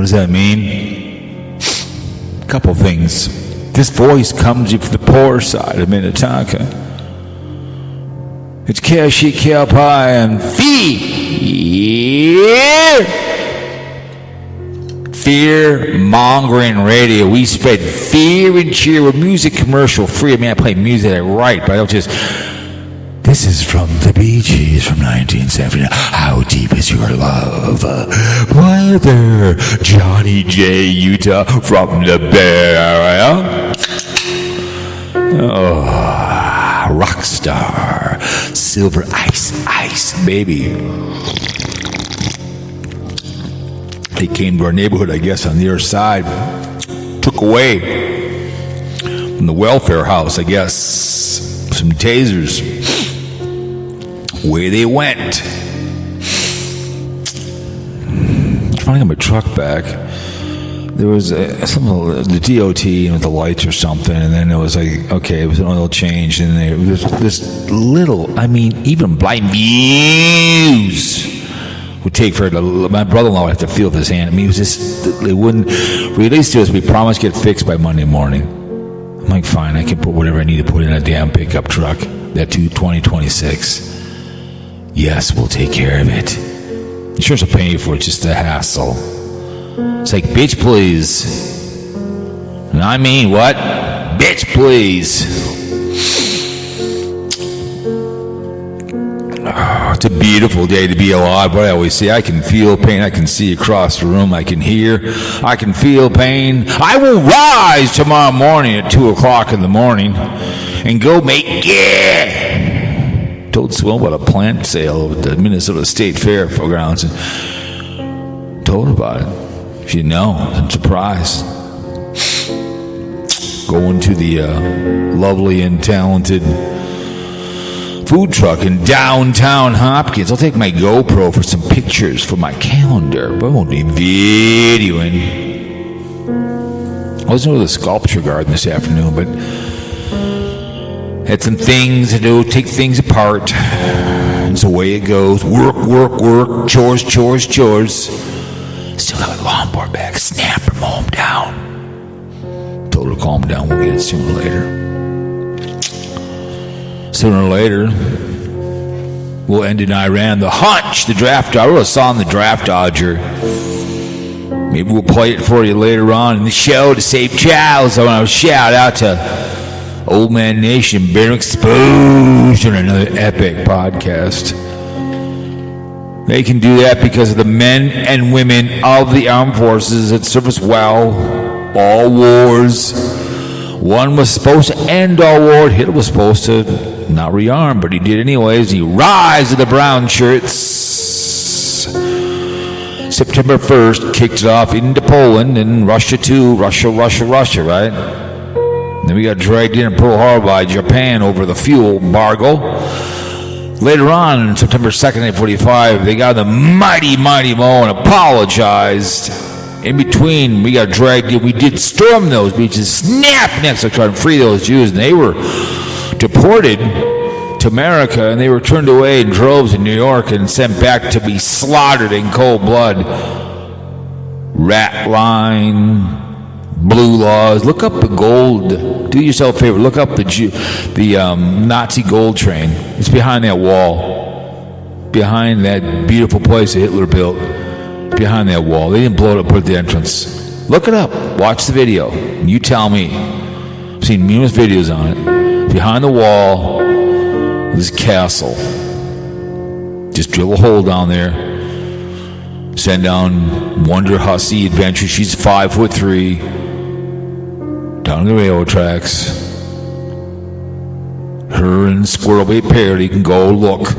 does that mean? A couple things. This voice comes from the poor side of Minnetonka. It's Cowpote and fear-mongering radio. We spread fear and cheer. We're music commercial free. I mean, I play music I write, but I don't just... This is from the Bee Gees from 1979. How deep is your love? Brother Johnny J. Utah from the Bay Area. Oh, rock star. Silver ice, baby. They came to our neighborhood, I guess, on the other side. Took away from the welfare house, I guess, some tasers. Away they went. Trying to get my truck back. There was the DOT with the lights or something, and then it was like, okay, it was an oil change, and there was this little, I mean, even BlindViews would take for my brother-in-law would have to feel with his hand. I mean, it was just, they wouldn't release to us. We promised to get fixed by Monday morning. I'm like, fine, I can put whatever I need to put in a damn pickup truck. That 2026. Yes, we'll take care of it. Insurance will pay you for it, just a hassle. It's like, bitch, please. And I mean, what? Bitch, please. Oh, it's a beautiful day to be alive. What I always say, I can feel pain. I can see across the room. I can hear. I can feel pain. I will rise tomorrow morning at 2 o'clock in the morning and go make told Swill about a plant sale at the Minnesota State Fair grounds and told her about it. She didn't know. I'm surprised. Going to the lovely and talented food truck in downtown Hopkins. I'll take my GoPro for some pictures for my calendar, but I won't be videoing. I was over the sculpture garden this afternoon, but had some things to do, take things apart. It's the way it goes. Work, chores. Still got my lawnmower back. Snap her, mow him down. Told her to calm down. We'll get it sooner or later. Sooner or later, we'll end in Iran. The Hunch, the draft dodger. I wrote a song, The Draft Dodger. Maybe we'll play it for you later on in the show to save child. So I want to shout out to Old Man Nation, Bear Exposure, another epic podcast. They can do that because of the men and women of the armed forces that serve us well. All wars. One was supposed to end all war. Hitler was supposed to not rearm, but he did anyways. He rise of the brown shirts. September 1st kicked it off into Poland and Russia too. Russia, right? Then we got dragged in Pearl Harbor by Japan over the fuel embargo. Later on, September 2nd, 1945, they got the mighty Mo and apologized. In between, we got dragged in. We did storm those beaches, snap necks to try to free those Jews, and they were deported to America, and they were turned away in droves in New York and sent back to be slaughtered in cold blood. Rat line, blue laws. Look up the gold. Do yourself a favor. Look up the Nazi gold train. It's behind that wall, behind that beautiful place that Hitler built. Behind that wall. They didn't blow it up, put it at the entrance. Look it up. Watch the video. And you tell me. I've seen numerous videos on it. Behind the wall, this castle. Just drill a hole down there. Send down Wonder Hussy Adventure. She's 5'3". Down the railroad tracks. Her and Squirrel Bait Parody can go look.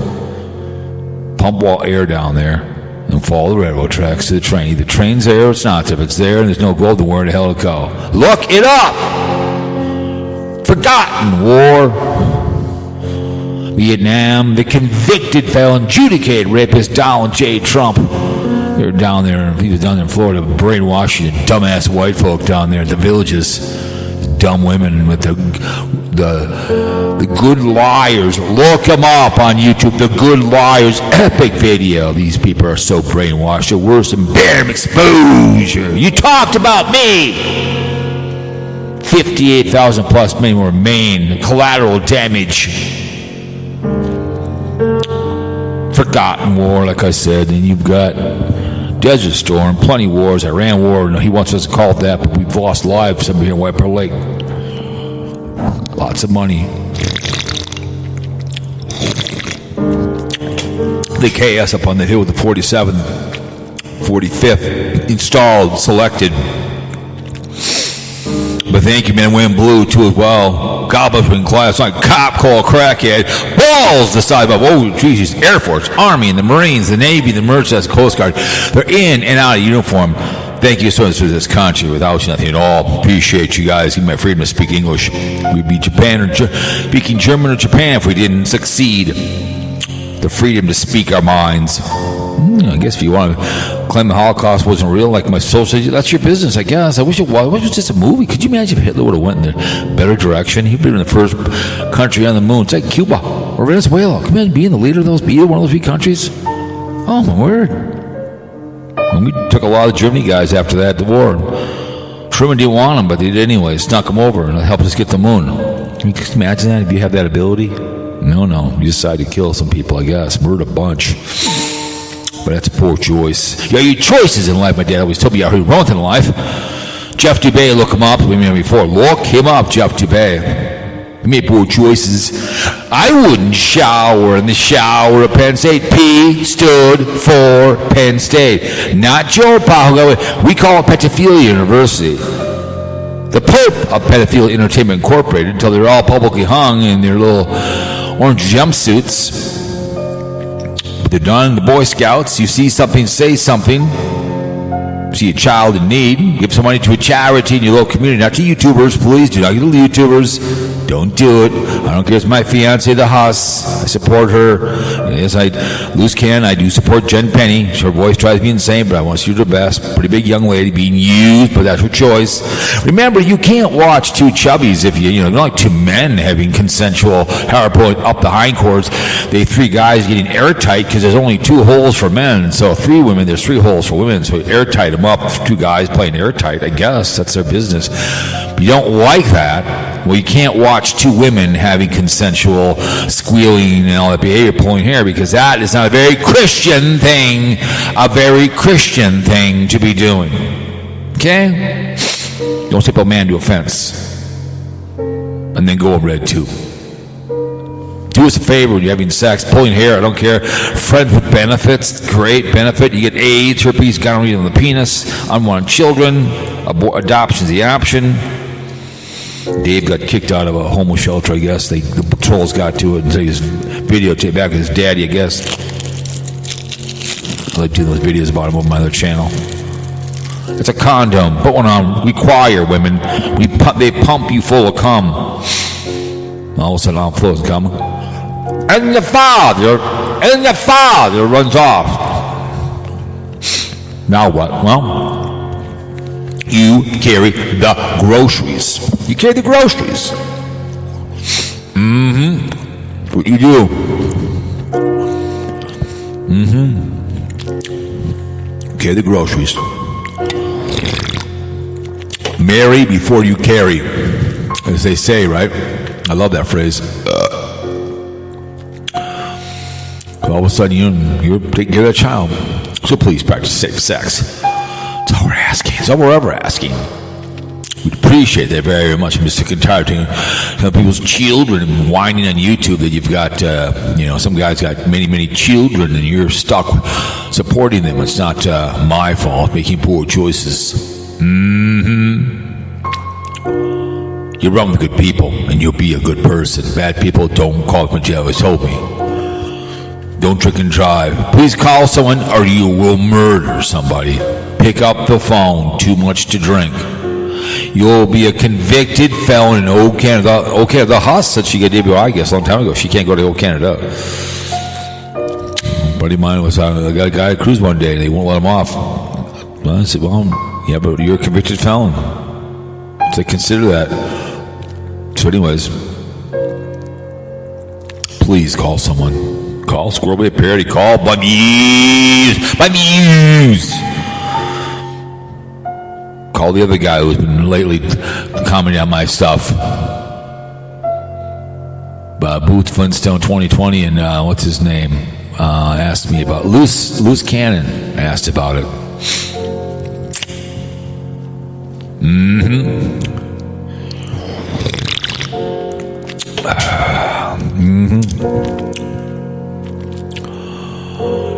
Pump wall air down there. And follow the railroad tracks to the train. Either the train's there or it's not. If it's there and there's no gold, then where the hell to go? Look it up! Forgotten war. Vietnam. The convicted felon, adjudicated rapist Donald J. Trump. They were down there. He was down there in Florida, brainwashing the dumbass white folk down there at the villages. Dumb women with the Good Liars. Look them up on YouTube. The Good Liars epic video. These people are so brainwashed. They're worse than bam exposure. You talked about me. 58,000 plus men remain. Collateral damage. Forgotten war, like I said. And you've got Desert Storm, plenty of wars, Iran war. No, he wants us to call it that, but we've lost lives up here in White Pearl Lake. Lots of money. The KS up on the hill with the 47th, 45th installed, selected. But thank you, man. Women blue too as well. Goblins in class, like cop call crackhead. Balls the side of, oh, Jesus, Air Force, Army, and the Marines, the Navy, the Merchants, Coast Guard. They're in and out of uniform. Thank you so much for this country. Without you, nothing at all. Appreciate you guys. Give me my freedom to speak English. We'd be Japan or speaking German or Japan if we didn't succeed. The freedom to speak our minds. I guess if you want to claim the Holocaust wasn't real, like my social, that's your business, I guess. I wish it was. It was just a movie. Could you imagine if Hitler would have went in a better direction? He'd been in the first country on the moon. It's like Cuba or Venezuela. Can you imagine being the leader of either one of those three countries? Oh, my word. And we took a lot of Germany guys after that, the war. Truman didn't want them, but they did anyway. Snuck them over, and it helped us get the moon. Can you just imagine that if you have that ability? No. You decide to kill some people, I guess. Murder a bunch. But that's a poor choice. You have your choices in life, my dad always told me. You who wrong in life. Jeff Dubay, look him up. We made him before. Look him up, Jeff Dubay. He made poor choices. I wouldn't shower in the shower at Penn State. P stood for Penn State. Not Joe Powell. We call it Pedophilia University. The Pope of Pedophilia Entertainment Incorporated, until they're all publicly hung in their little orange jumpsuits. But they're done in the Boy Scouts. You see something, say something. See a child in need, give some money to a charity in your local community. Not to YouTubers, please. Do not get to YouTubers. Don't do it. I don't care if it's my fiance, the Huss. I support her. Yes, loose cannon. I do support Jen Penny. Her voice drives me insane, but I want to see her the best. Pretty big young lady being used, but that's her choice. Remember, you can't watch two chubbies if they're like two men having consensual power pulling up the hindquarters. They three guys getting airtight because there's only two holes for men. So three women, there's three holes for women. So airtight them up. Two guys playing airtight. I guess that's their business. But you don't like that. Well, you can't watch two women having consensual squealing and all that behavior, pulling hair, because that is not a very Christian thing. A very Christian thing to be doing. Okay? Don't step a man to a fence and then go a red tube. Do us a favor when you're having sex, pulling hair, I don't care. Friends with benefits, great benefit. You get AIDS, herpes, gonorrhea on the penis, unwanted children, adoption's the option. Dave got kicked out of a homo shelter, I guess. The patrols got to it and he videotaped back with his daddy, I guess. I like doing those videos about him on my other channel. It's a condom. Put one on. Require women. They pump you full of cum. All of a sudden, I'm full of cum. And the father runs off. Now what? Well, you carry the groceries. You carry the groceries. What you do? Carry the groceries. Marry before you carry, as they say, right? I love that phrase. All of a sudden, you're taking care of that child. So please practice safe sex. That's all we're asking. That's all we're ever asking. We'd appreciate that very much. I'm sick and tired of some people's children and whining on YouTube that you've got, some guys got many, many children and you're stuck supporting them. It's not my fault, making poor choices. You're wrong with good people, and you'll be a good person. Bad people don't call it what you always told me. Don't drink and drive. Please call someone or you will murder somebody. Pick up the phone. Too much to drink. You'll be a convicted felon in Old Canada. Old Canada, the Huss said she got DWI, I guess, a long time ago. She can't go to Old Canada. A buddy of mine was on a guy at cruise one day, and they won't let him off. Well, I said, well, yeah, but you're a convicted felon. So consider that. So anyways, please call someone. Call Squirrel Bay Parody. Call BlindViews. Call the other guy who's been lately commenting on my stuff. Boots Flintstone 2020 and what's his name? Asked me about Loose Cannon. Asked about it.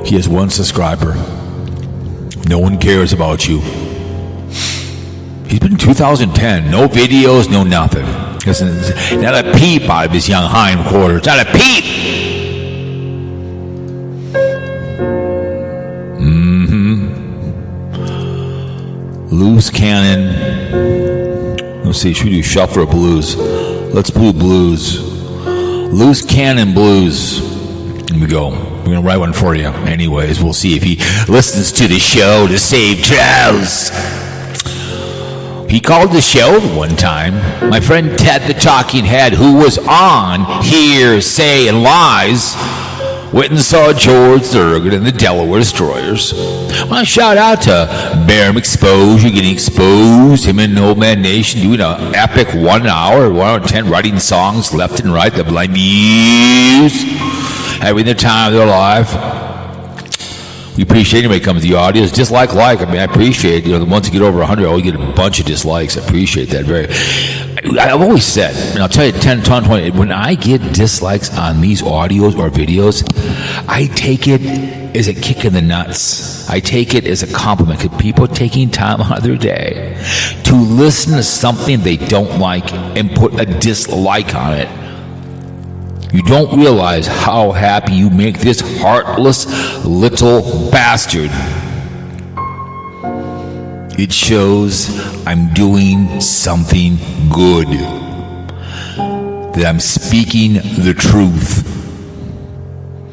He has one subscriber. No one cares about you. He's been in 2010. No videos, no nothing. Not a peep out of his young hindquarters. Not a peep. Loose Cannon. Let's see, should we do shuffle or blues? Let's do blues. Loose Cannon Blues. Here we go. We're going to write one for you. Anyways, we'll see if he listens to the show to save trousers. He called the show one time. My friend Ted the Talking Head, who was on Hearsay and Lies, went and saw George Thorogood and the Delaware Destroyers. Well, shout out to Baron Exposure, getting exposed. Him and Nomad Nation doing an epic 1 hour, 1 hour 10, writing songs left and right. The BlindViews, having the time of their life. We appreciate anybody comes to the audience. Dislike. I mean, I appreciate, once you get over 100, I always get a bunch of dislikes. I appreciate that very. I've always said, and I'll tell you 10, 20, when I get dislikes on these audios or videos, I take it as a kick in the nuts. I take it as a compliment because people are taking time out of their day to listen to something they don't like and put a dislike on it. You don't realize how happy you make this heartless little bastard. It shows I'm doing something good, that I'm speaking the truth.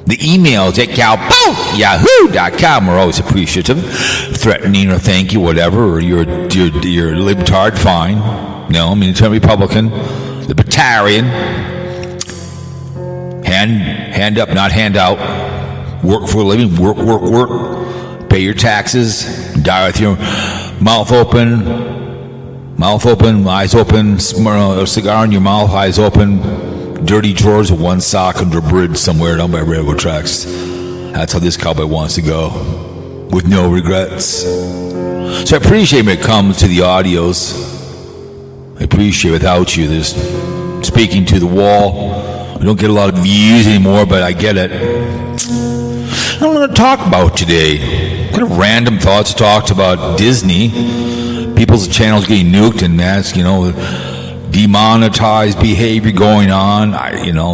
The emails at Cowpote@yahoo.com are always appreciative, threatening or thank you, whatever, or you're libtard, fine. No, I mean, it's a Republican, libertarian. Hand up, not hand out. Work for a living. Work. Pay your taxes. Die with your mouth open, eyes open. A cigar in your mouth, eyes open. Dirty drawers with one sock under a bridge somewhere down by railroad tracks. That's how this cowboy wants to go, with no regrets. So I appreciate when it comes to the audios. I appreciate without you. There's speaking to the wall. We don't get a lot of views anymore, but I get it. I don't want to talk about today. Kind of random thoughts. Talked about Disney. People's channels getting nuked, and that's, demonetized behavior going on.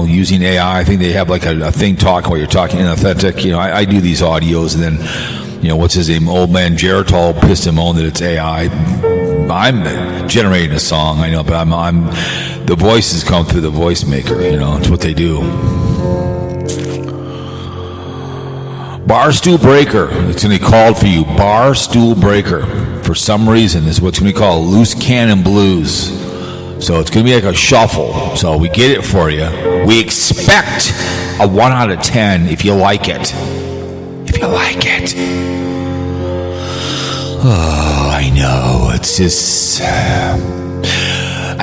Using AI. I think they have like a thing talking while you're talking inauthentic. I do these audios, and then, what's his name? Old man Geritol pissed him on that it's AI. I'm generating a song, I know, but I'm the voices come through the voice maker. It's what they do. Barstool Breaker. It's going to be called for you. Barstool Breaker. For some reason, this is what's going to be called Loose Cannon Blues. So it's going to be like a shuffle. So we get it for you. We expect a 1 out of 10 if you like it. If you like it. Oh, I know. It's just...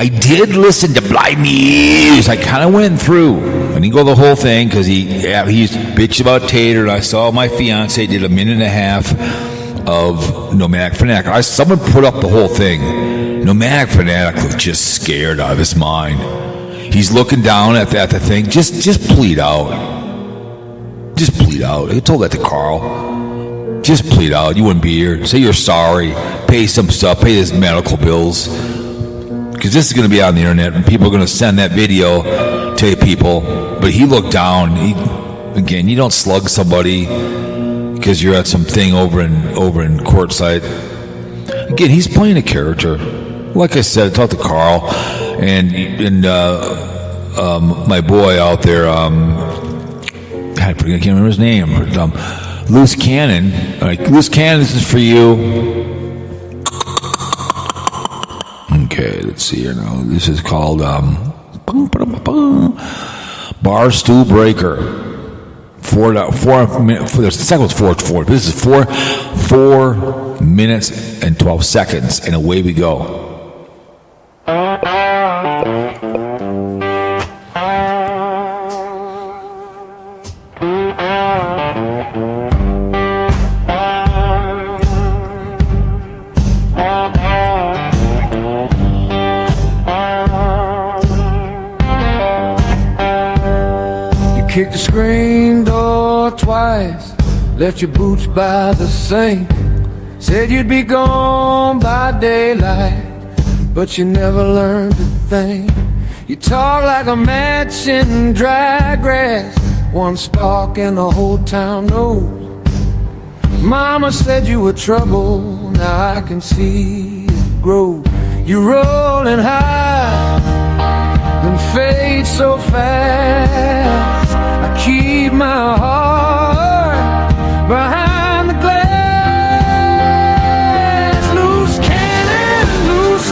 I did listen to BlindViews. I kind of went through. I didn't go the whole thing because he's bitched about Tater. And I saw my fiance did a minute and a half of Nomadic Fanatic. Someone put up the whole thing. Nomadic Fanatic was just scared out of his mind. He's looking down at the thing. Just plead out. Just plead out. I told that to Carl. Just plead out. You wouldn't be here. Say you're sorry. Pay some stuff. Pay his medical bills. Because this is going to be on the internet, and people are going to send that video to people. But he looked down. You don't slug somebody because you're at some thing over in courtside. Again, he's playing a character. Like I said, I talked to Carl and my boy out there. I can't remember his name. Loose Cannon. Loose Cannon, this is for you. Okay, let's see here now. This is called Bar stool breaker. 4 minutes. The second was 4. This is 4 minutes and 12 seconds, and away we go. Kicked the screen door twice, left your boots by the sink. Said you'd be gone by daylight, but you never learned a thing. You talk like a match in dry grass, one spark and the whole town knows. Mama said you were trouble, now I can see it grow. You're rolling high, then fade so fast. I keep my heart behind the glass. Loose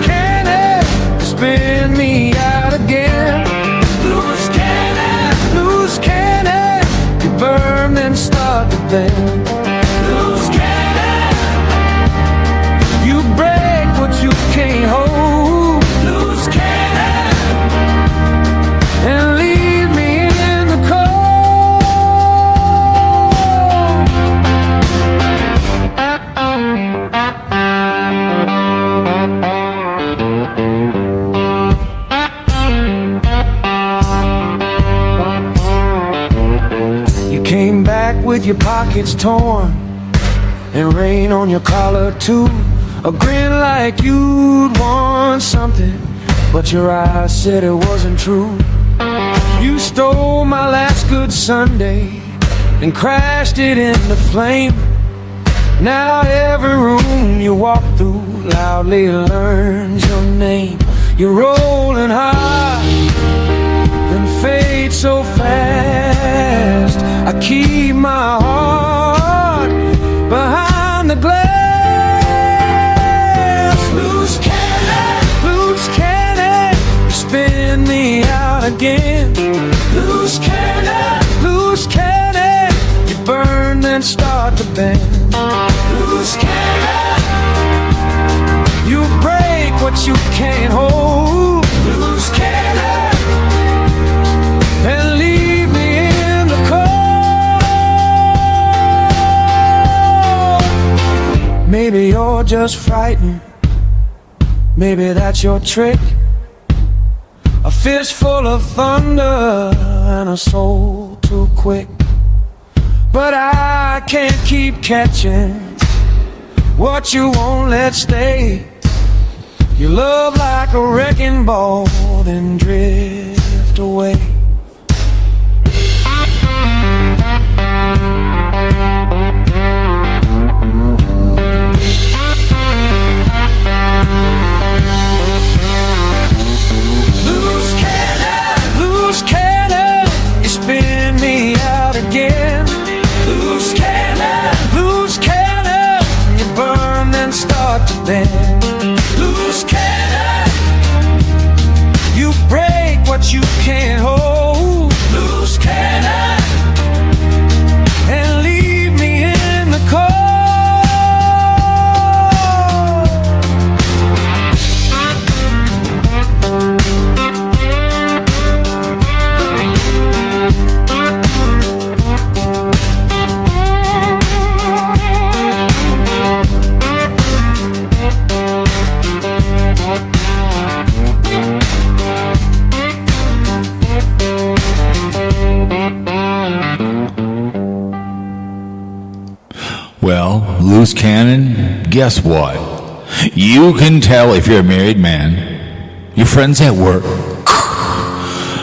cannon, spin me out again. Loose cannon, you burn then start to bend. Loose cannon, you break what you can't hold. Loose cannon, and leave me in the cold. You came back with your pockets torn and rain on your collar too. A grin like you'd won something, but your eyes said it wasn't true. You stole my last good Sunday and crashed it into flame. Now every room you walk through loudly learns your name. You're rolling high, then fade so fast. I keep my heart behind the glass. Loose cannon, spin me out again. Loose cannon, you burn then start to bend. Loose cannon, you break what you can't hold. Loose cannon, and leave me in the cold. Maybe you're just frightened, maybe that's your trick. A fist full of thunder and a soul too quick. But I can't keep catching what you won't let stay. You love like a wrecking ball, then drift away. Loose cannon, you spin me out again. Loose cannon, you burn then start to bend. Loose cannon, you break what you can't hold. Loose cannon, and leave me in the cold. Well, loose cannon, guess what? You can tell if you're a married man. Your friends at work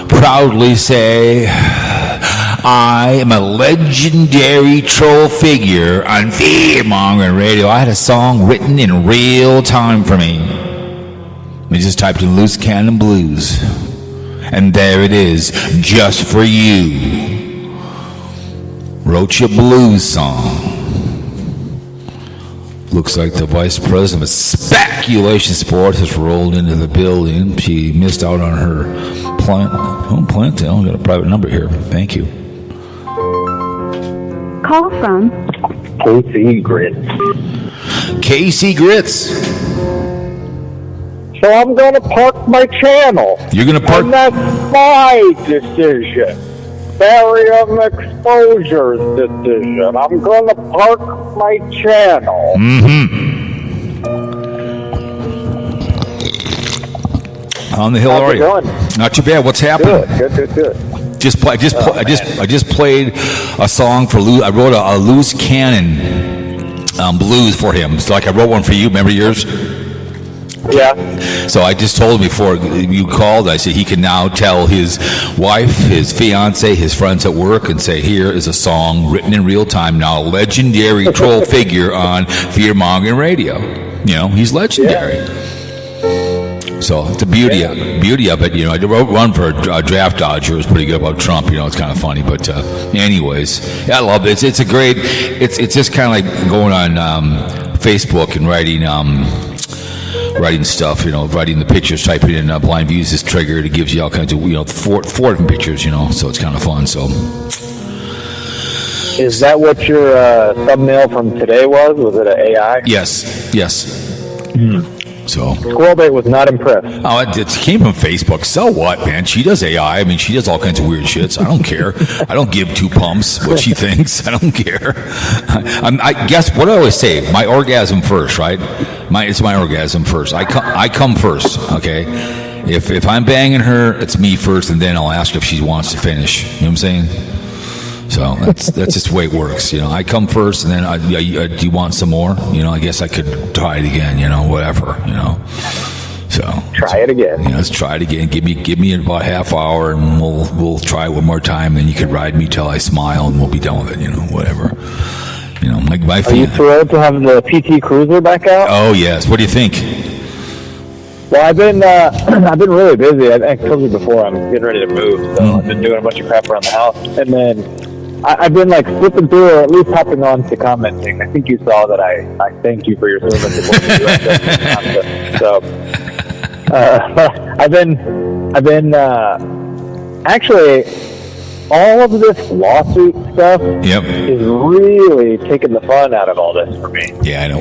proudly say, I am a legendary troll figure on fear-mongering radio. I had a song written in real time for me. We just typed in Loose Cannon Blues. And there it is, just for you. Wrote your blues song. Looks like the vice president of Speculation Sports has rolled into the building. She missed out on her Plant. I got a private number here. Thank you. Call from KC Grits. KC Grits. So I'm going to park my channel. You're going to park? And that's my decision. Barium exposure decision. I'm going to park my channel. On the hill, How's are it you? going? Not too bad. What's happening? Good. I just played a song for Lou. I wrote a loose cannon blues for him. So like I wrote one for you. Remember yours? Yeah. So I just told him before you called, I said he can now tell his wife, his fiance, his friends at work, and say, here is a song written in real time now, a legendary troll figure on fear-mongering radio. You know, he's legendary. Yeah. So the beauty of it, you know, I wrote one for a draft dodger. It was pretty good about Trump. You know, it's kind of funny, but anyways, yeah, I love it. It's a great. It's just kind of like going on Facebook and writing stuff. You know, writing the pictures, typing in BlindViews is triggered. It gives you all kinds of four different pictures. You know, so it's kind of fun. So. Is that what your thumbnail from today was? Was it an AI? Yes. So Squirrel Bait was not impressed. Oh, it came from Facebook. So what, man? She does AI. I mean, she does all kinds of weird shits. I don't care. I don't give two pumps what she thinks. I don't care. I guess what I always say, my orgasm first, right? It's my orgasm first. I come first, okay? If I'm banging her, it's me first, and then I'll ask her if she wants to finish. You know what I'm saying? So that's just the way it works. You know, I come first, and then do you want some more? You know, I guess I could try it again. You know, whatever. You know, so try it again. You know, let's try it again. Give me about half hour, and we'll try it one more time. Then you could ride me till I smile, and we'll be done with it. You know, whatever. You know, like my. Are you thrilled to have the PT Cruiser back out? Oh yes. What do you think? Well, I've been really busy. I told you before I'm getting ready to move, so I've been doing a bunch of crap around the house, and then I've been like flipping through, or at least hopping on to commenting. I think you saw that I thanked you for your service. So I've been actually all of this lawsuit stuff is really taking the fun out of all this for me. Yeah, I know.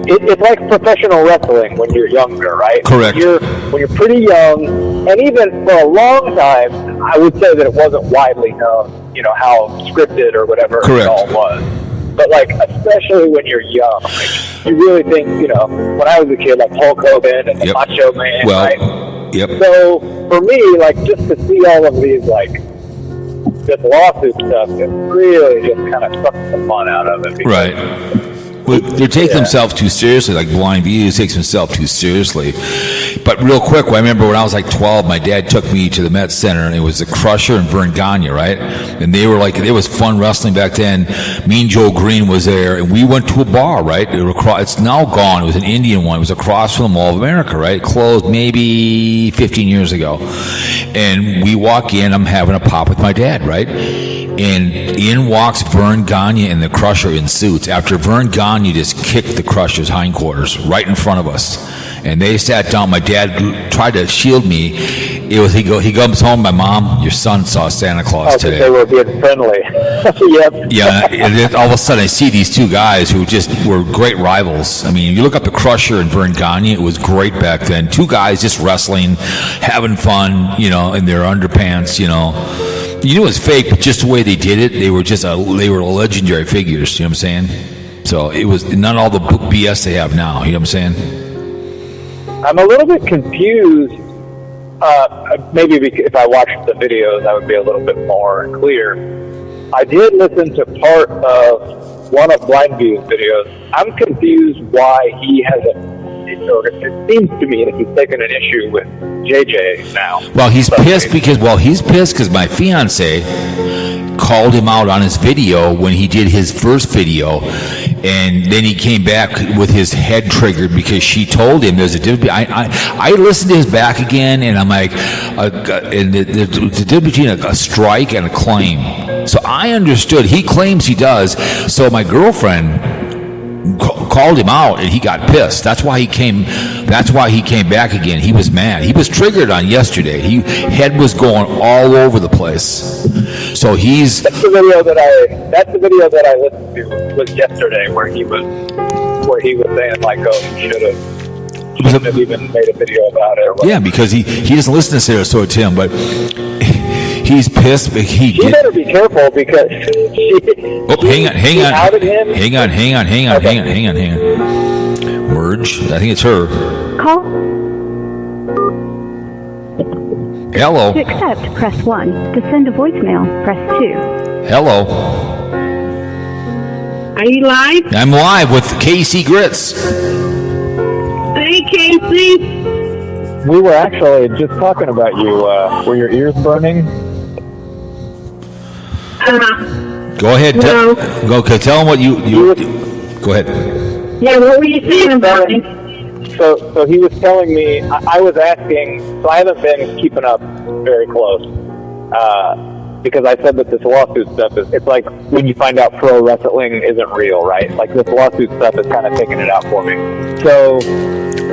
It's like professional wrestling when you're younger, right? Correct. When you're pretty young, and even for a long time, I would say that it wasn't widely known, you know, how scripted or whatever it all was. But, like, especially when you're young, like, you really think, you know, when I was a kid, like Hulk Hogan and the Macho Man, right? Yep. So, for me, like, just to see all of these, like, this lawsuit stuff, it really just kind of sucks the fun out of it. Right. Well, they take themselves too seriously, like BlindViews takes himself too seriously. But real quick, I remember when I was like 12, my dad took me to the Met Center, and it was the Crusher and Vern Gagne, right? And they were like, it was fun wrestling back then. Mean Joe Green was there, and we went to a bar, right? It's now gone. It was an Indian one. It was across from the Mall of America, right? It closed maybe 15 years ago. And we walk in, I'm having a pop with my dad, right? And in walks Vern Gagne and the Crusher in suits. After Vern Gagne just kicked the Crusher's hindquarters right in front of us, and they sat down. My dad tried to shield me. He comes home. My mom, your son saw Santa Claus today. They were being friendly. Yep. Yeah, and then all of a sudden I see these two guys who just were great rivals. I mean, you look up the Crusher and Vern Gagne. It was great back then. Two guys just wrestling, having fun, you know, in their underpants, you know. You knew it was fake, but just the way they did it, they were legendary figures. You know what I'm saying? So it was not all the BS they have now. You know what I'm saying? I'm a little bit confused. Maybe if I watched the videos, I would be a little bit more clear. I did listen to part of one of BlindViews' videos. I'm confused why he hasn't. It seems to me that he's taken an issue with JJ now. Well, he's pissed because my fiance called him out on his video when he did his first video, and then he came back with his head triggered because she told him there's a difference. I listened to his back again, and I'm like, and the difference between a strike and a claim. So I understood. He claims he does. So my girlfriend called him out, and he got pissed. That's why he came That's why he came back again. He was mad. He was triggered on yesterday. Head was going all over the place. So he's. That's the video that I listened to was yesterday, where he was saying like, oh, you shouldn't have even made a video about it. Yeah, because he doesn't listen to Sarasota Tim, but he's pissed. She better be careful because hang on. outed him. Hang on. Merge. I think it's her. Call. Hello. To accept, press 1. To send a voicemail, press 2. Hello. Are you live? I'm live with KC Grits. Hey, Casey. We were actually just talking about you. Were your ears burning? Go ahead. No. Tell him what you go ahead. Yeah, what were you saying about me? So he was telling me, I was asking, so I haven't been keeping up very close, because I said that this lawsuit stuff it's like when you find out pro wrestling isn't real, right? Like this lawsuit stuff is kind of taking it out for me. So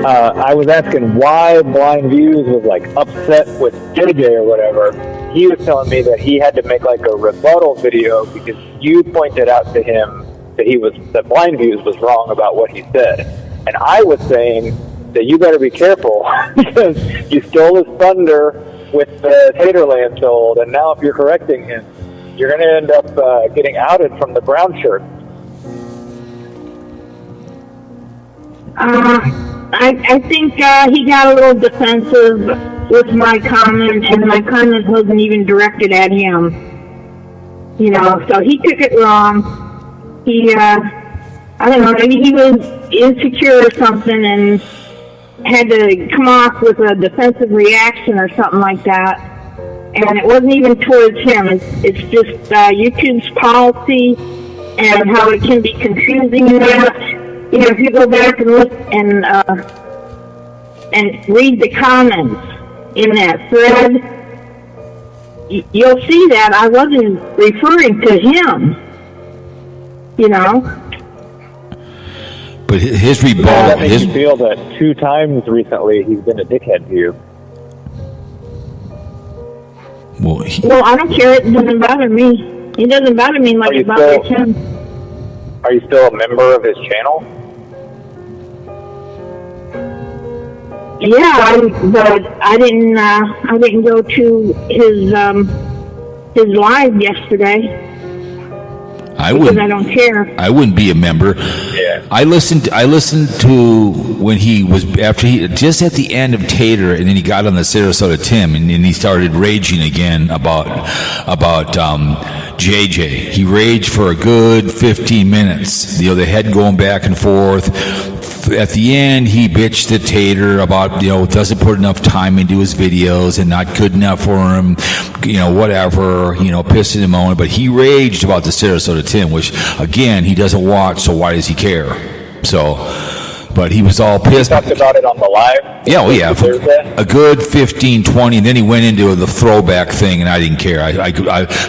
I was asking why BlindViews was like upset with JJ or whatever. He was telling me that he had to make like a rebuttal video because you pointed out to him that that BlindViews was wrong about what he said. And I was saying that you better be careful because you stole his thunder with the Taterland sold, and now if you're correcting him, you're going to end up getting outed from the brown shirt. I think he got a little defensive with my comment, and my comment wasn't even directed at him. You know, so he took it wrong. He, I don't know, maybe he was insecure or something and had to come off with a defensive reaction or something like that. And it wasn't even towards him. It's just YouTube's policy and how it can be confusing. You know, if you go back and look and read the comments in that thread, you'll see that I wasn't referring to him. You know? But his rebuttal. That makes you feel that 2 times recently he's been a dickhead to you. Well, I don't care. It doesn't bother me. It doesn't bother me like it bothers him. Are you still a member of his channel? Yeah, but I didn't go to his live yesterday. I don't care. I wouldn't be a member. Yeah. I listened to when he was just at the end of Tater, and then he got on the Sarasota Tim, and then he started raging again about JJ. He raged for a good 15 minutes. You know, the head going back and forth. At the end, he bitched at Tater about, doesn't put enough time into his videos and not good enough for him, whatever, pissing him on. But he raged about the Sarasota Tim, which, again, he doesn't watch, so why does he care? So, but he was all pissed. You talked about it on the live? Yeah, a good 15, 20, and then he went into the throwback thing, and I didn't care.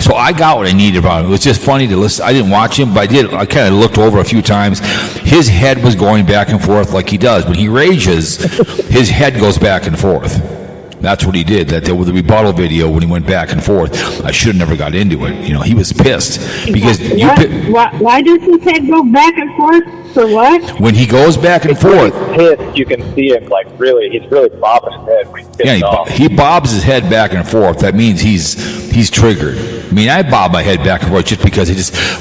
So I got what I needed about him. It was just funny to listen. I didn't watch him, but I kind of looked over a few times. His head was going back and forth like he does. When he rages, his head goes back and forth. That's what he did. That with the rebuttal video when he went back and forth. I should have never got into it. He was pissed because why does his head go back and forth? For what? When he goes back and forth, he's pissed. You can see him he's really bobbing his head when he's pissed off. He bobs his head back and forth. That means he's triggered. I mean, I bob my head back and forth just because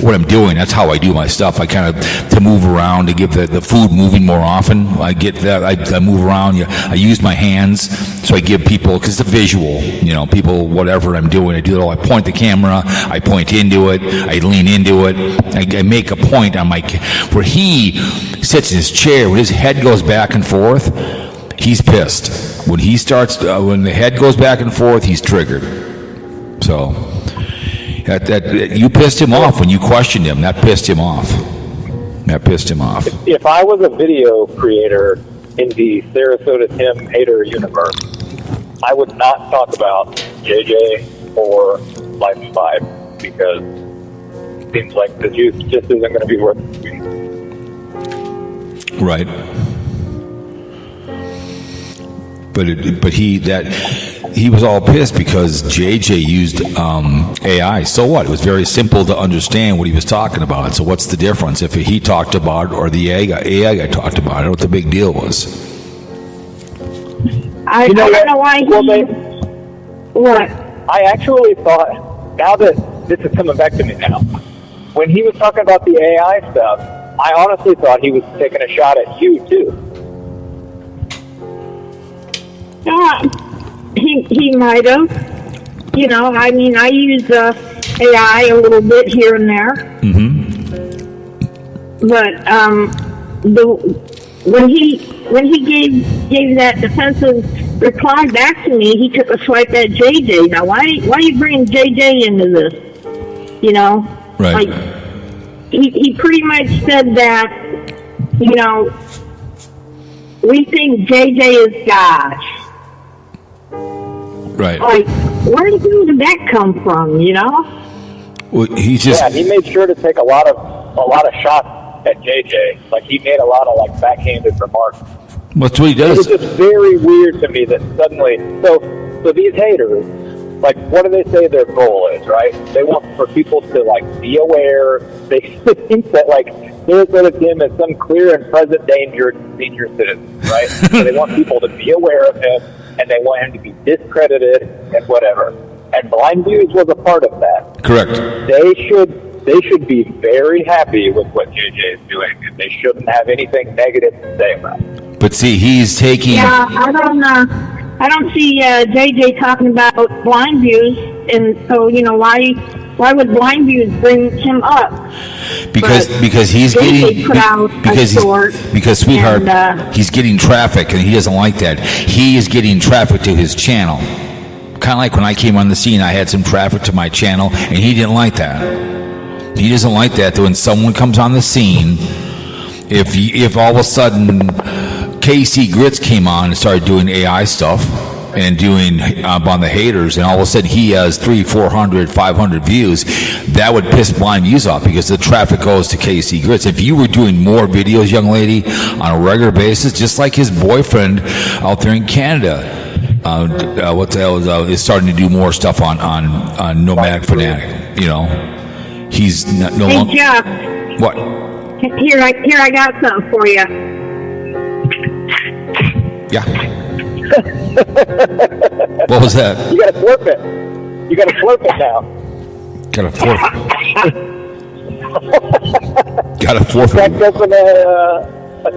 what I'm doing. That's how I do my stuff. I kind of to move around to get the food moving more often. I get that I move around. I use my hands, so I give people because it's a visual. People whatever I'm doing, I do it all. I point the camera. I point into it. I lean into it. I make a point on where he sits in his chair. When his head goes back and forth, he's pissed. When he starts, when the head goes back and forth, he's triggered. So. That you pissed him off when you questioned him. That pissed him off. If I was a video creator in the Sarasota Tim hater universe, I would not talk about JJ or Life 5 because it seems like the juice just isn't going to be worth it. Right. But he was all pissed because JJ used AI. So what? It was very simple to understand what he was talking about. So what's the difference if he talked about it or the AI guy talked about it? I don't know what the big deal was. I don't know why he... What? I actually thought, now that this is coming back to me now, when he was talking about the AI stuff, I honestly thought he was taking a shot at you, too. He might have. You know, I mean, I use AI a little bit here and there. Mm-hmm. But when he gave that defensive reply back to me, he took a swipe at JJ. Now, why are you bringing JJ into this? You know, right? Like he pretty much said that, you know, we think JJ is God. Right. Like, where did that come from? You know? Well, he made sure to take a lot of shots at JJ. Like, he made a lot of like backhanded remarks. That's what he does. It was just very weird to me that suddenly, so these haters, like, what do they say their goal is, right? They want for people to like be aware. They think that like they're going to him as some clear and present danger to senior citizens, right? So they want people to be aware of him, and they want him to be discredited and whatever. And BlindViews was a part of that. Correct. They should be very happy with what JJ is doing, and they shouldn't have anything negative to say about it. But see, he's taking... Yeah, I don't see JJ talking about BlindViews, and so, you know, why would BlindViews bring him up? Because he's getting... Because, sweetheart, he's getting traffic, and he doesn't like that. He is getting traffic to his channel. Kind of like when I came on the scene, I had some traffic to my channel, and he didn't like that. He doesn't like that when someone comes on the scene, if all of a sudden KC Grits came on and started doing AI stuff and doing on the haters, and all of a sudden he has 300, 400, 500 views, that would piss BlindViews off because the traffic goes to KC Grits. If you were doing more videos, young lady, on a regular basis, just like his boyfriend out there in Canada, what the hell is starting to do more stuff on Nomadic Fanatic, you know. He's no longer. Hey, Jeff. What? Here I got something for you. Yeah. What was that? You gotta flip it. You gotta flip it now. Gotta forfeit. Gotta forfeit. Cracked open a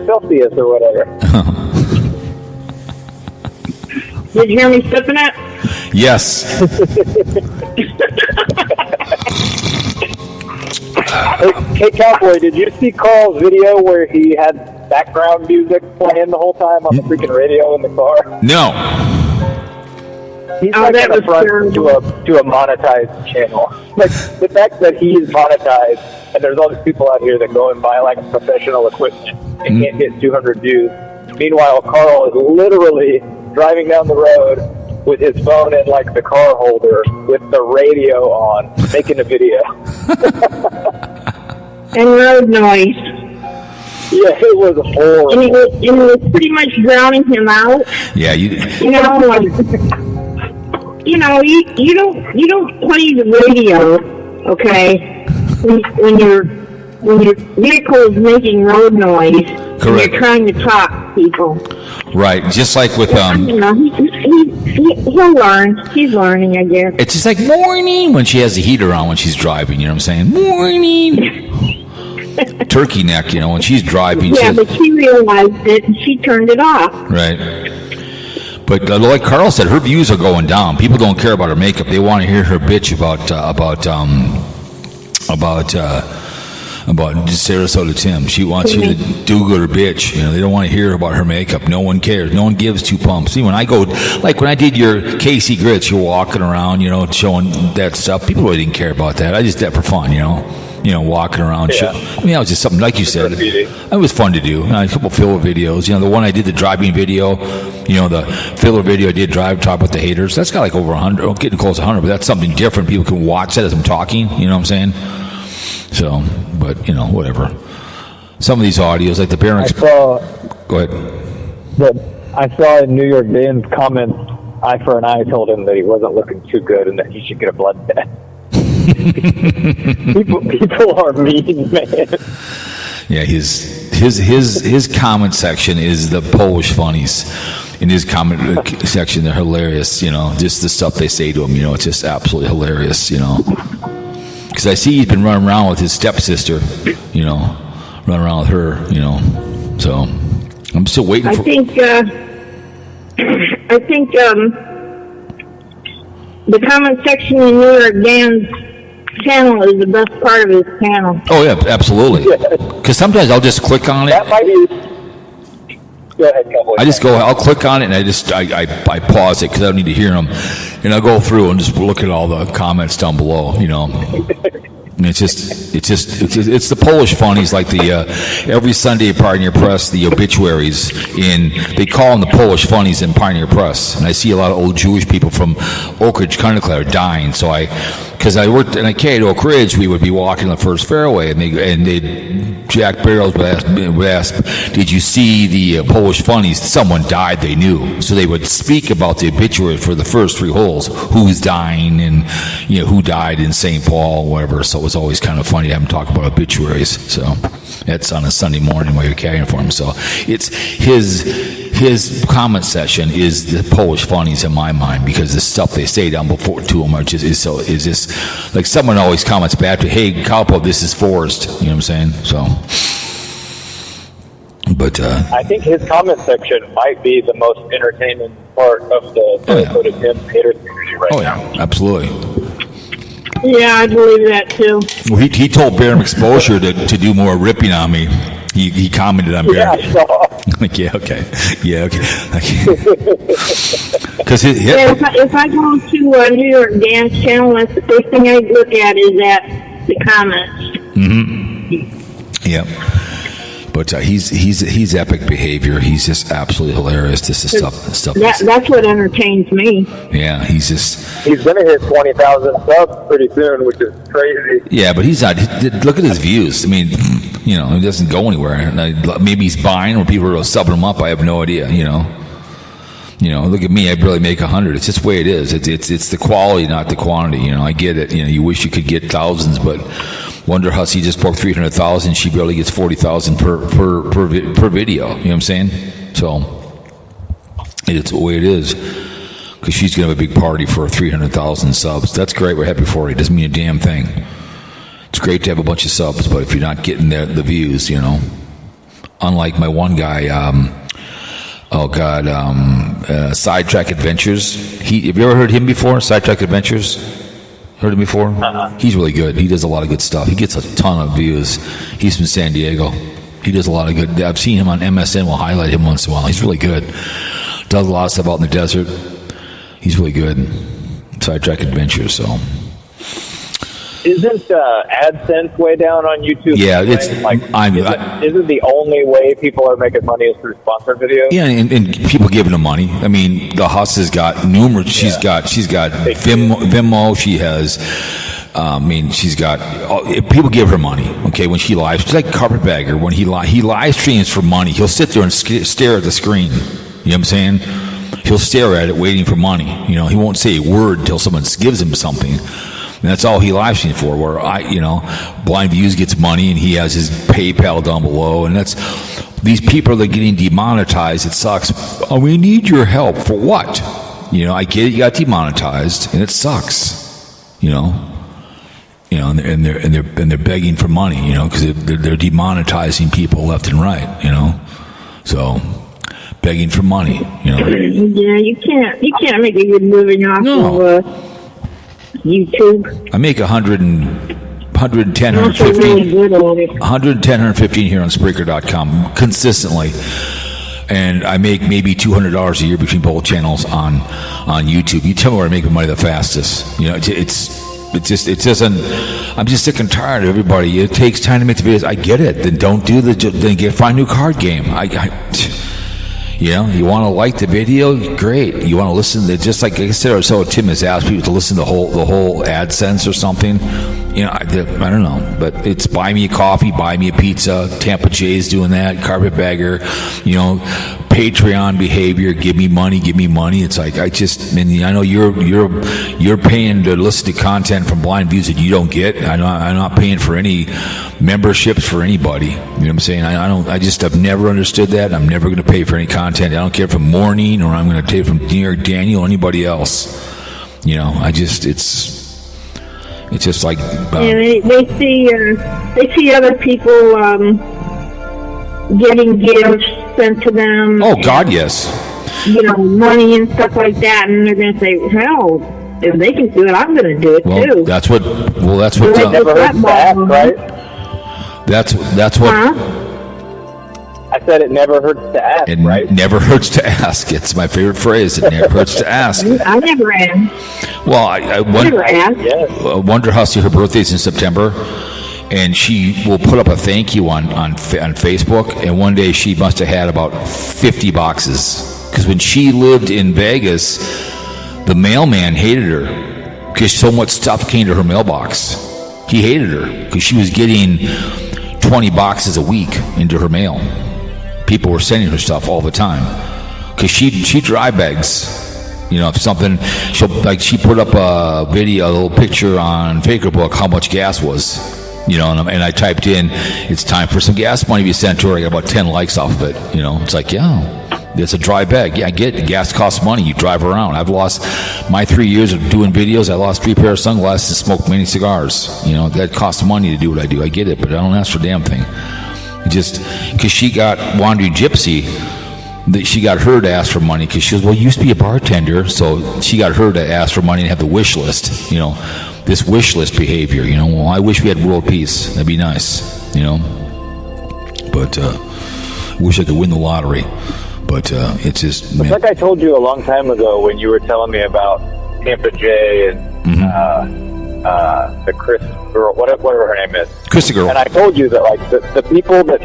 Celsius or whatever. Did you hear me sipping it? Yes. Hey, Cowpote, did you see Carl's video where he had background music playing the whole time on the freaking radio in the car? No. He's like in the front to a monetized channel. Like, the fact that he's monetized, and there's all these people out here that go and buy like professional equipment and can't get 200 views. Meanwhile, Carl is literally driving down the road with his phone in like the car holder with the radio on, making a video. And road noise. Yeah, it was horrible. And it was pretty much drowning him out. Yeah, you know, like, you don't play the radio, okay, when your vehicle is making road noise. Correct. You're trying to talk to people. Right, just like with You know, he'll learn. He's learning, I guess. It's just like morning when she has the heater on when she's driving. You know what I'm saying? Morning. Turkey neck. You know, when she's driving. Yeah, but she realized it and she turned it off. Right. But like Carl said, her views are going down. People don't care about her makeup. They want to hear her bitch about Sarasota Tim. She wants you to do good or bitch. You know, they don't want to hear about her makeup. No one cares. No one gives two pumps. See, when I go, like when I did your KC Grits, you're walking around, you know, showing that stuff. People really didn't care about that. I just did that for fun, you know, walking around. Yeah. I mean, that was just something, like you said, it was fun to do. A couple filler videos. You know, the one I did, the driving video, you know, the filler video I did, talk about the haters. That's got like over 100, getting close to 100, but that's something different. People can watch that as I'm talking, you know what I'm saying? So, but, you know, whatever. Some of these audios, like the parents... Go ahead. But I saw in New York Dan's comments, Eye for an Eye told him that he wasn't looking too good and that he should get a blood test. people are mean, man. Yeah, his comment section is the Polish funnies. In his comment section, they're hilarious. You know, just the stuff they say to him. You know, it's just absolutely hilarious. You know, because I see he's been running around with his stepsister. You know, running around with her. You know, so I'm still waiting for. I think the comment section in New York Dan's channel is the best part of his channel. Oh yeah, absolutely. Because sometimes I'll just click on it. That might be. Go ahead, Cowboy. I'll click on it and I pause it because I don't need to hear them, and I'll go through and just look at all the comments down below. You know. And it's the Polish funnies, like the every Sunday at Pioneer Press, the obituaries they call them the Polish funnies in Pioneer Press, and I see a lot of old Jewish people from Oak Ridge, Connecticut are dying. So because I worked in a K at Oak Ridge, we would be walking the first fairway, and Jack Barrows would ask, "Did you see the Polish funnies? Someone died they knew." So they would speak about the obituary for the first 3 holes, who's dying, and you know who died in St. Paul, whatever. So it was always kind of funny to have him talk about obituaries. So that's on a Sunday morning while you're carrying for him. So it's his comment section is the Polish funnies in my mind, because the stuff they say down before to him is just like someone always comments back to, "Hey, Cowpote, this is forced." You know what I'm saying? So, but I think his comment section might be the most entertaining part of the Sarasota Tim hater community right now. Oh yeah, absolutely. Yeah, I believe that too. Well, he told Bear Exposure to do more ripping on me. He commented on Bear. Yeah, I saw. Like, yeah, okay. Because if I go to New York Dan's channel, that's the first thing I look at is the comments. Mm-hmm. Yeah. But he's epic behavior. He's just absolutely hilarious. This is stuff. That's what entertains me. Yeah, he's going to hit 20,000 subs pretty soon, which is crazy. Yeah, but he's not. Look at his views. I mean, you know, he doesn't go anywhere. Maybe he's buying, or people are subbing him up. I have no idea. You know, look at me. I barely make 100. It's just the way it is. It's the quality, not the quantity. You know, I get it. You know, you wish you could get thousands, but Wonder Hussy just broke 300,000. She barely gets 40,000 per video. You know what I'm saying? So it's the way it is. Because she's gonna have a big party for 300,000 subs. That's great. We're happy for her. It doesn't mean a damn thing. It's great to have a bunch of subs, but if you're not getting the views, you know. Unlike my one guy, Sidetrack Adventures. Have you ever heard him before? Sidetrack Adventures? Heard him before? He's really good. He does a lot of good stuff. He gets a ton of views. He's from San Diego. He does a lot of good. I've seen him on MSN. We'll highlight him once in a while. He's really good. Does a lot of stuff out in the desert. He's really good. Sidetrack Adventures. So. Isn't AdSense way down on YouTube? Yeah, it's. Isn't the only way people are making money is through sponsored videos? Yeah, and people giving them money. I mean, the Huss has got numerous. She's got Venmo. She has. She's got people give her money. Okay, when she lives, she's like Carpetbagger. When he live streams for money, he'll sit there and stare at the screen. You know what I'm saying? He'll stare at it, waiting for money. You know, he won't say a word until someone gives him something. And that's all he live streams for. Where BlindViews gets money, and he has his PayPal down below, and that's these people that are getting demonetized. It sucks. Oh, we need your help for what? You know, I get it. You got demonetized, and it sucks. And they're begging for money. You know, because they're demonetizing people left and right. You know, so begging for money. You know. Yeah, you can't make a good living off of YouTube. I make 110, 115 here on Spreaker.com consistently, and I make maybe $200 a year between both channels on YouTube. You tell me where I make my money the fastest. You know, it doesn't. I'm just sick and tired of everybody. It takes time to make the videos. I get it. Then don't do find a new card game. You know, you want to like the video, great. You want to listen to, just like I said, so Tim has asked people to listen to the whole AdSense or something. You know, I don't know, but it's buy me a coffee, buy me a pizza. Tampa Jay's doing that. Carpetbagger, you know, Patreon behavior. Give me money. It's like I know you're paying to listen to content from BlindViews that you don't get. I'm not paying for any memberships for anybody. You know what I'm saying? I've never understood that. I'm never going to pay for any content. I don't care from Morning or I'm going to take from New York Daniel or anybody else. You know, it's just like they see other people getting gifts sent to them. Oh God, yes. You know, money and stuff like that, and they're going to say, "Hell, if they can do it, I'm going to do it too." That's what. Never heard to ask, right? That's what. Huh? I said it never hurts to ask, right? Never hurts to ask. It's my favorite phrase. It never hurts to ask. I never asked. Well, I wonder how her birthday's in September, and she will put up a thank you on Facebook. And one day she must have had about 50 boxes because when she lived in Vegas, the mailman hated her because so much stuff came to her mailbox. He hated her because she was getting 20 boxes a week into her mail. People were sending her stuff all the time because she dry bags. You know, if something, she put up a video, a little picture on Facebook how much gas was. You know, and I typed in, it's time for some gas money to be sent to her. I got about 10 likes off of it. You know, it's like, yeah, it's a dry bag. Yeah, I get it. Gas costs money. You drive around. I've lost my 3 years of doing videos. I lost 3 pairs of sunglasses and smoked many cigars. You know, that costs money to do what I do. I get it, but I don't ask for a damn thing. Just because she got Wandering Gypsy, that she got her to ask for money because she was, well, you used to be a bartender, so she got her to ask for money and have the wish list. You know, this wish list behavior. You know, well, I wish we had world peace. That'd be nice. You know, but I wish I could win the lottery. But it's just. It's like I told you a long time ago when you were telling me about Tampa Jay and the Chris girl, whatever her name is. Christy girl. And I told you that like the people that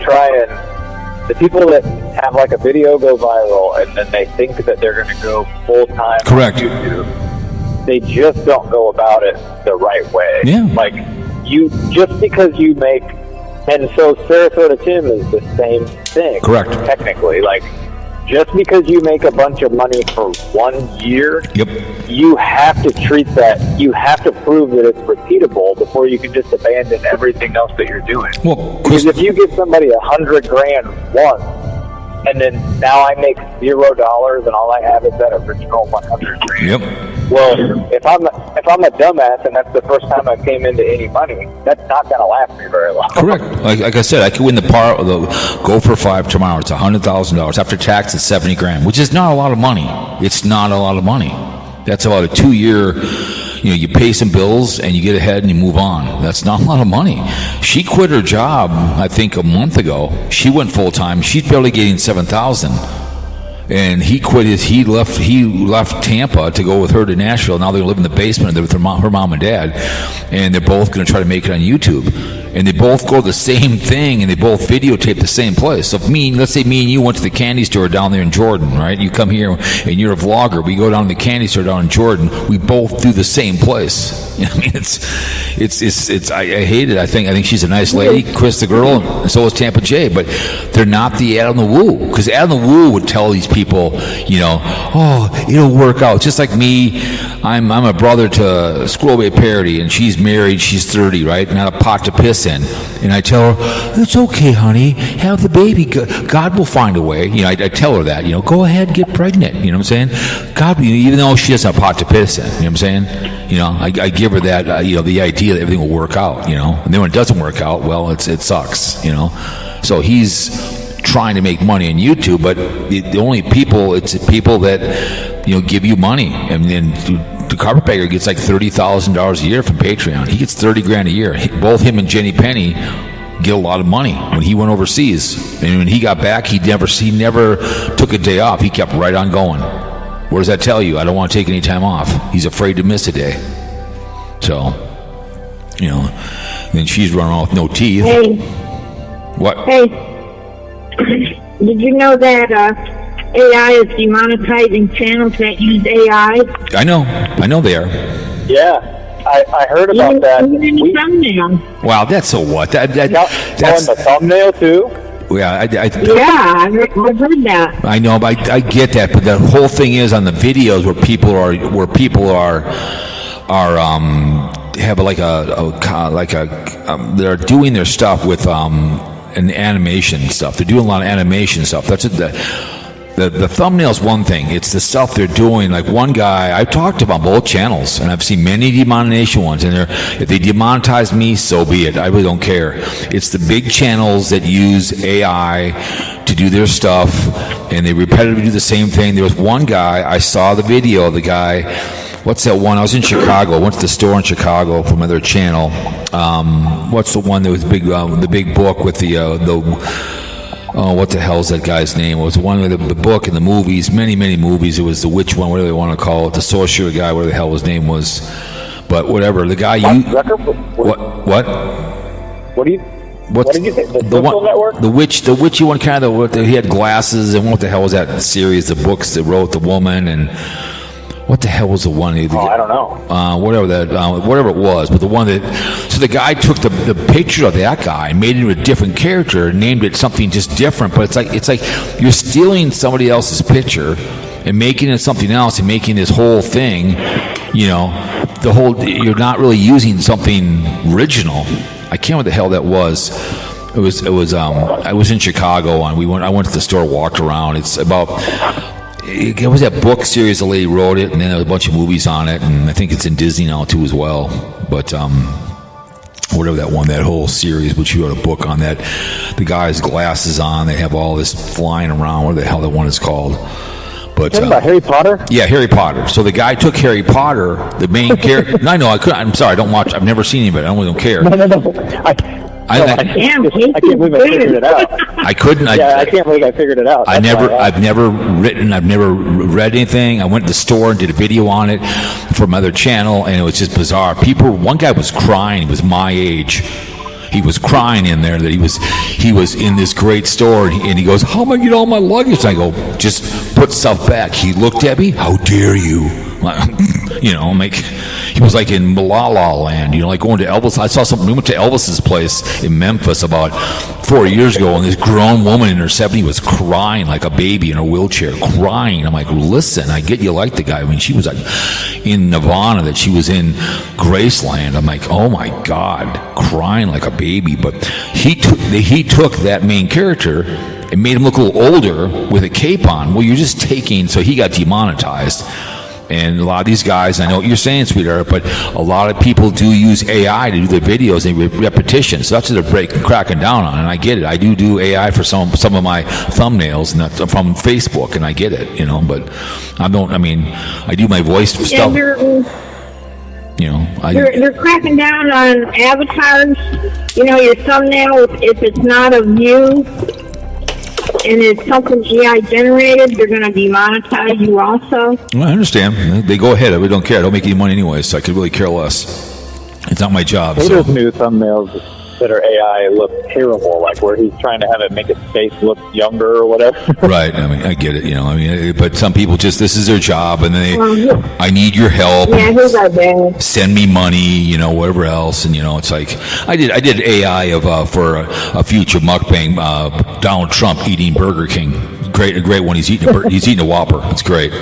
the people that have like a video go viral and then they think that they're going to go full time on YouTube, they just don't go about it the right way. Yeah. Like just because you make, and so Sarasota Tim is the same thing. Correct. Technically, like just because you make a bunch of money for 1 year, yep, you have to treat that. You have to prove that it's repeatable before you can just abandon everything else that you're doing. Well, because if you give somebody $100,000 once, and then now I make $0 and all I have is that original $100,000. Yep. Well, if I'm a dumbass and that's the first time I came into any money, that's not going to last me very long. Correct. Like I said, I could win the go for 5 tomorrow. It's $100,000 after tax. It's $70,000, which is not a lot of money. It's not a lot of money. That's about a 2-year. You know, you pay some bills and you get ahead and you move on. That's not a lot of money. She quit her job, I think, a month ago. She went full time. She's barely getting $7,000. And he quit he left Tampa to go with her to Nashville. Now they live in the basement with her mom and dad, and they're both going to try to make it on YouTube. And they both go the same thing, and they both videotape the same place. So if let's say me and you went to the candy store down there in Jordan, right? You come here and you're a vlogger. We go down to the candy store down in Jordan. We both do the same place. You know what I mean, it's. I hate it. I think she's a nice lady, Chris the girl, and so is Tampa Jay. But they're not the Adam the Woo, because Adam the Woo would tell these people, you know, oh, it'll work out. Just like me, I'm a brother to Squirrel Bay Parody, and she's married. She's 30, right? Not a pot to piss in. And I tell her, it's okay, honey, have the baby. God will find a way. You know, I tell her that, you know, go ahead, get pregnant. You know what I'm saying? God, even though she doesn't have a pot to piss in, you know what I'm saying? You know, I give her that, you know, the idea that everything will work out, you know. And then when it doesn't work out, well, it sucks, you know. So he's trying to make money on YouTube, but the only people, it's people that, you know, give you money. And then the carpetbagger gets like $30,000 a year from Patreon. He gets $30,000 a year. Both him and Jenny Penny get a lot of money when he went overseas. And when he got back, he never took a day off. He kept right on going. What does that tell you? I don't want to take any time off. He's afraid to miss a day. So, you know, then she's running off with no teeth. Hey. What? Hey. Did you know that AI is demonetizing channels that use AI? I know they are. Yeah. I heard about that. Even in the thumbnail. Wow, that's so what? On That's the thumbnail too. yeah. Yeah, I've heard that. I know, but I get that. But the whole thing is on the videos where people are have like they're doing their stuff with an animation stuff. They're doing a lot of animation stuff. That's the thumbnail's one thing. It's the stuff they're doing. Like one guy, I've talked about both channels, and I've seen many demonetization ones. And if they demonetize me, so be it. I really don't care. It's the big channels that use AI to do their stuff, and they repetitively do the same thing. There was one guy, I saw the video of the guy. What's that one? I was in Chicago. I went to the store in Chicago from another channel. What's the one that was big? The big book with the oh, what the hell's that guy's name? It was one with the book and the movies, many movies. It was the witch one, whatever they want to call it, the sorcerer guy, whatever the hell his name was. But whatever, the guy you what? What do you? What did you say? The Social Network? The witch one, kind of. He had glasses, and what the hell was that series? The books that wrote the woman and. What the hell was the one? I don't know. Whatever it was, but the one that. So the guy took the picture of that guy and made it into a different character and named it something just different. But it's like you're stealing somebody else's picture and making it something else and making this whole thing. You're not really using something original. I can't remember what the hell that was. It was. I was in Chicago and I went to the store, walked around. It's about. It was that book series the lady wrote it, and then there was a bunch of movies on it, and I think it's in Disney now too as well. But whatever that one, that whole series, which you wrote a book on that, the guy's glasses on, they have all this flying around. What the hell that one is called? But talking about Harry Potter? Yeah, Harry Potter. So the guy took Harry Potter, the main character. No, I know. I'm sorry. I don't watch. I've never seen anybody. I don't care. No. I can't believe I figured it out. I couldn't. I can't believe I figured it out. I've never read anything. I went to the store and did a video on it from another channel, and it was just bizarre. One guy was crying. He was my age. He was crying in there that he was in this great store, and he goes, "How am I gonna get all my luggage?" And I go, "Just put stuff back." He looked at me, "How dare you?" I'm like, he was like in La La Land, like going to Elvis. I saw something. We went to Elvis's place in Memphis about 4 years ago, and this grown woman in her 70s was crying like a baby in a wheelchair, crying. I'm like, listen, I get you like the guy. I mean, she was like in Nirvana, that she was in Graceland. I'm like, oh my God, crying like a baby. But he took that main character and made him look a little older with a cape on. Well, you're just taking, so he got demonetized. And a lot of these guys, I know what you're saying, sweetheart, but a lot of people do use AI to do their videos and repetition. So that's what they're cracking down on, and I get it. I do AI for some of my thumbnails from Facebook, and I get it, But I do my voice stuff. They're cracking down on avatars. Your thumbnail, if it's not of you, and it's something AI generated, they're going to demonetize you also. Well, I understand. They go ahead. I really don't care. I don't make any money anyway, so I could really care less. It's not my job. There's new thumbnails that are AI look terrible, like where he's trying to have it make his face look younger or whatever. Right. I get it. But some people just, this is their job, and I need your help. Yeah, here's our bad. Send me money, whatever else, and it's like I did AI for a future mukbang, Donald Trump eating Burger King. A great one. He's eating a Whopper. It's great.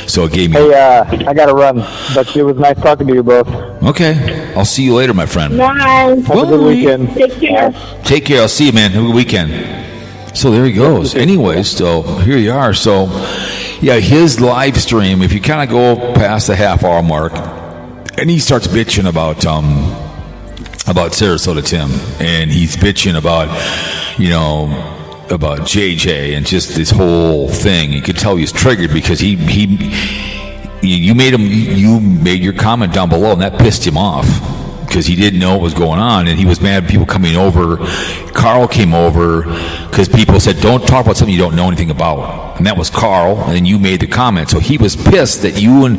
So it gave me. Hey, I got to run, but it was nice talking to you both. Okay. I'll see you later, my friend. Bye. Have a good weekend. Take care. Take care. I'll see you, man. Have a good weekend. So there he goes. Anyways, so here you are. So, yeah, his live stream, if you kind of go past the half-hour mark, and he starts bitching about Sarasota Tim, and he's bitching about JJ and just this whole thing. You could tell he's triggered because you made your comment down below, and that pissed him off because he didn't know what was going on, and he was mad at people coming over. Carl came over because people said, don't talk about something you don't know anything about, and that was Carl, and then you made the comment. So he was pissed that you and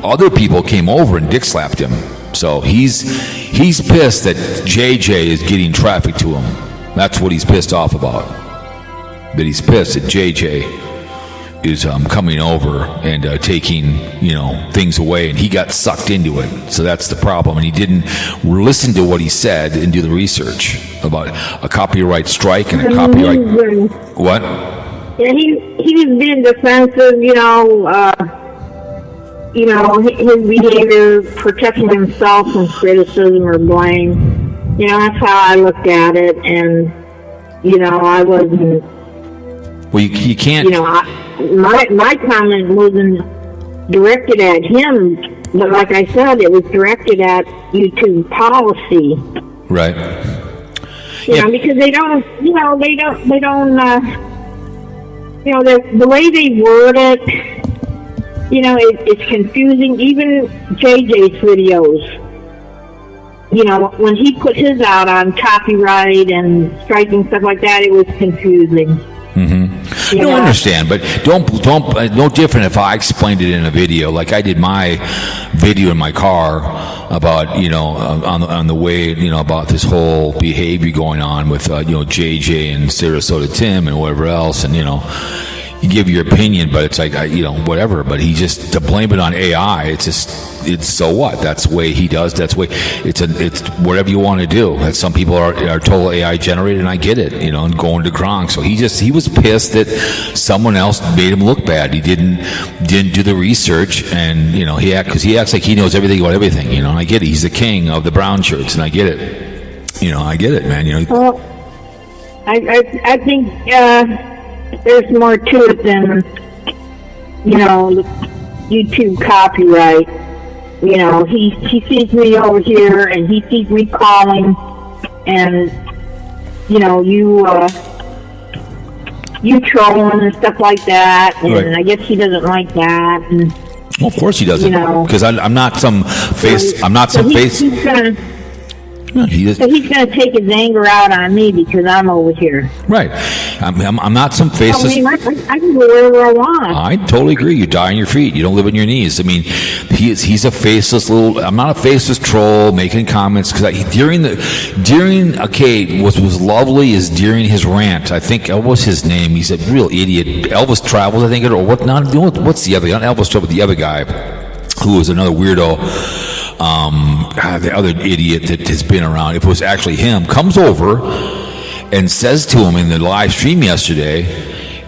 other people came over and dick slapped him. So he's pissed that JJ is getting traffic to him. That's what he's pissed off about. That he's pissed at JJ. coming over and taking things away, and he got sucked into it. So that's the problem, and he didn't listen to what he said and do the research about a copyright strike and a copyright what. Yeah, he was being defensive, his behavior, protecting himself from criticism or blame. That's how I looked at it, and I wasn't. Well, you can't. My comment wasn't directed at him, but like I said, it was directed at YouTube policy. Right. Because they don't. The way they word it, it's confusing. Even JJ's videos, when he put his out on copyright and striking stuff like that, it was confusing. Mm-hmm. No, I understand, but don't. No different if I explained it in a video, like I did my video in my car about on the way about this whole behavior going on with JJ and Sarasota Tim and whatever else, and you give your opinion, but it's like whatever. But he just to blame it on AI. It's so what? That's the way he does. That's the way it's whatever you want to do. That some people are total AI generated, and I get it. And going to Gronk. So he was pissed that someone else made him look bad. He didn't do the research, and he acts like he knows everything about everything. And I get it. He's the king of the brown shirts, and I get it. I get it, man. Well, I think there's more to it than YouTube copyright. He sees me over here, and he sees me calling, and you trolling and stuff like that, and right. I guess he doesn't like that. And, well, of course he doesn't, because I'm not some face. I'm not some face. So he's going to take his anger out on me because I'm over here. Right. I'm not some faceless. I can go wherever I want. I totally agree. You die on your feet. You don't live on your knees. I mean, he's a faceless little. I'm not a faceless troll making comments because what was lovely is during his rant. I think what was his name? He's a real idiot. Elvis Travels, I think, or what? Not what's the other guy? Not Elvis Travels, the other guy who was another weirdo. The other idiot that has been around, if it was actually him, comes over and says to him in the live stream yesterday,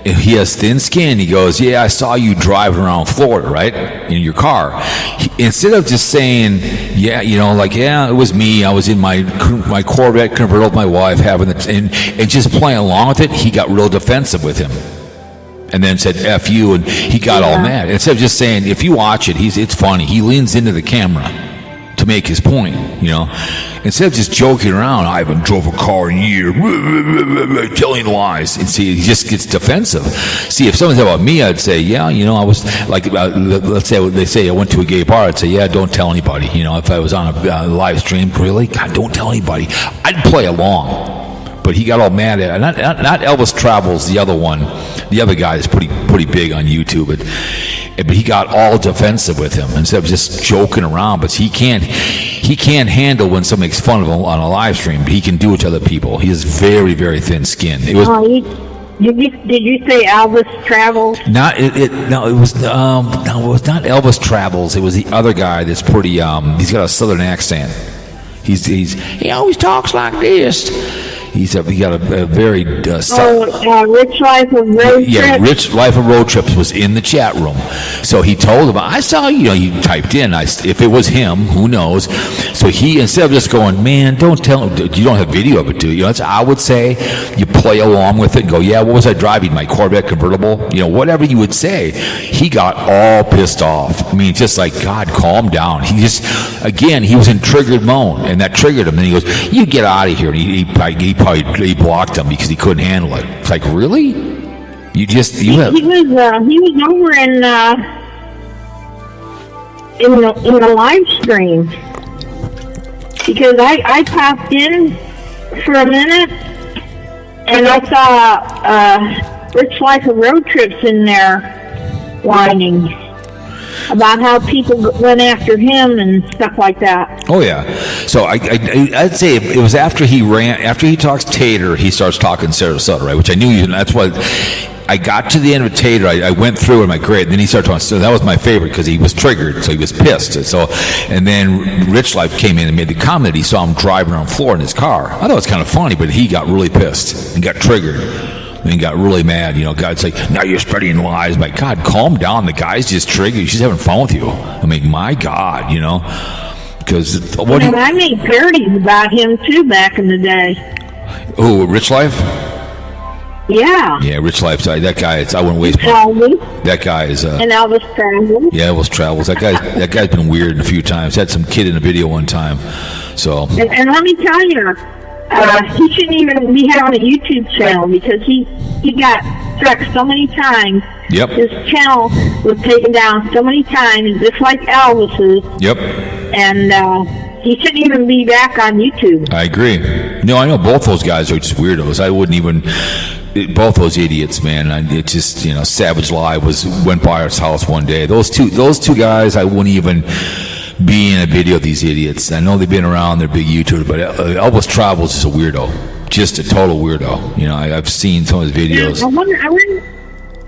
if he has thin skin, he goes, "Yeah, I saw you driving around Florida, right, in your car." Instead of just saying, "Yeah, yeah, it was me. I was in my Corvette convertible with my wife, having and just playing along with it," he got real defensive with him. And then said "F you," and he got all mad. Instead of just saying, if you watch it, it's funny. He leans into the camera to make his point, Instead of just joking around, "I haven't drove a car in years," telling lies. And see, he just gets defensive. See, if someone said about me, I'd say, "Yeah, I was like, let's say they say I went to a gay bar," I'd say, "Yeah, don't tell anybody." If I was on a live stream, really, God, don't tell anybody. I'd play along. But he got all mad at it. Not Elvis Travels, the other one. The other guy is pretty big on YouTube. But he got all defensive with him instead of just joking around. But he can't handle when someone makes fun of him on a live stream. But he can do it to other people. He has very, very thin skin. It was. Did you say Elvis Travels? It was not Elvis Travels. It was the other guy that's pretty. He's got a southern accent. He always talks like this. He got a very Rich Life of Road Trips. Yeah, Rich Life of Road Trips was in the chat room. So he told him, "I saw you typed in. If it was him, who knows?" So he, instead of just going, "Man, don't tell him, you don't have video of it, do you?" I would say you play along with it and go, "Yeah, what was I driving? My Corvette convertible?" Whatever you would say. He got all pissed off. I mean, just like, God, calm down. He was in triggered mode, and that triggered him. And he goes, "You get out of here." And he blocked him because he couldn't handle it. It's like, really? He was over in the live stream because I popped in for a minute and I saw Rich Life of Road Trips in there whining about how people went after him and stuff like that. Oh yeah. So I'd say it was after he talks Tater, he starts talking Sarasota, right? Which I knew that's what I got to the end of Tater. I went through it. I'm like, great. And then he started talking. So that was my favorite because he was triggered. So he was pissed. And then Rich Life came in and made the comment. He saw him driving around Florida in his car. I thought it was kind of funny, but he got really pissed and got triggered. And he got really mad. God's like, now you're spreading lies. I'm like, God, calm down. The guy's just triggered. She's having fun with you. I mean, my God, Because I made parodies about him too back in the day. Oh, Rich Life? Yeah. Yeah, Rich Life. That guy. I wouldn't waste. That guy is. And Elvis Travels. Yeah, Elvis Travels. That guy's been weird a few times. Had some kid in a video one time. So. And let me tell you, he shouldn't even be having a YouTube channel because he got struck so many times. Yep. His channel was taken down so many times, just like Elvis's. Yep. And he shouldn't even be back on YouTube. I agree. No, I know both those guys are just weirdos. I wouldn't even. Both those idiots, man. It just, Savage Live went by our house one day. Those two guys, I wouldn't even be in a video of these idiots. I know they've been around, they're big YouTubers, but Elvis Travels is a weirdo, just a total weirdo. I've seen some of his videos. Yeah, I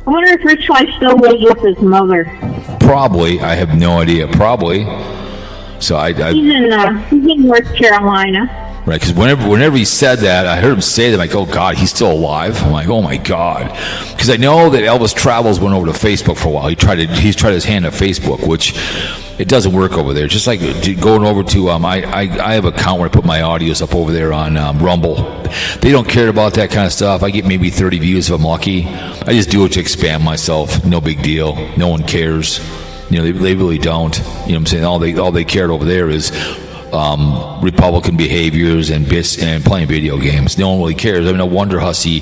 wonder if Rich Life still lives with his mother. Probably, I have no idea. Probably. So he's in North Carolina. Right, because whenever he said that, I heard him say that, I'm like, oh, God, he's still alive? I'm like, oh, my God. Because I know that Elvis Travels went over to Facebook for a while. He's tried his hand at Facebook, which it doesn't work over there. Just like going over to, I have an account where I put my audios up over there on Rumble. They don't care about that kind of stuff. I get maybe 30 views if I'm lucky. I just do it to expand myself. No big deal. No one cares. They really don't. What I'm saying? All they cared over there is Republican behaviors and playing video games. No one really cares. I mean, no wonder Hussey,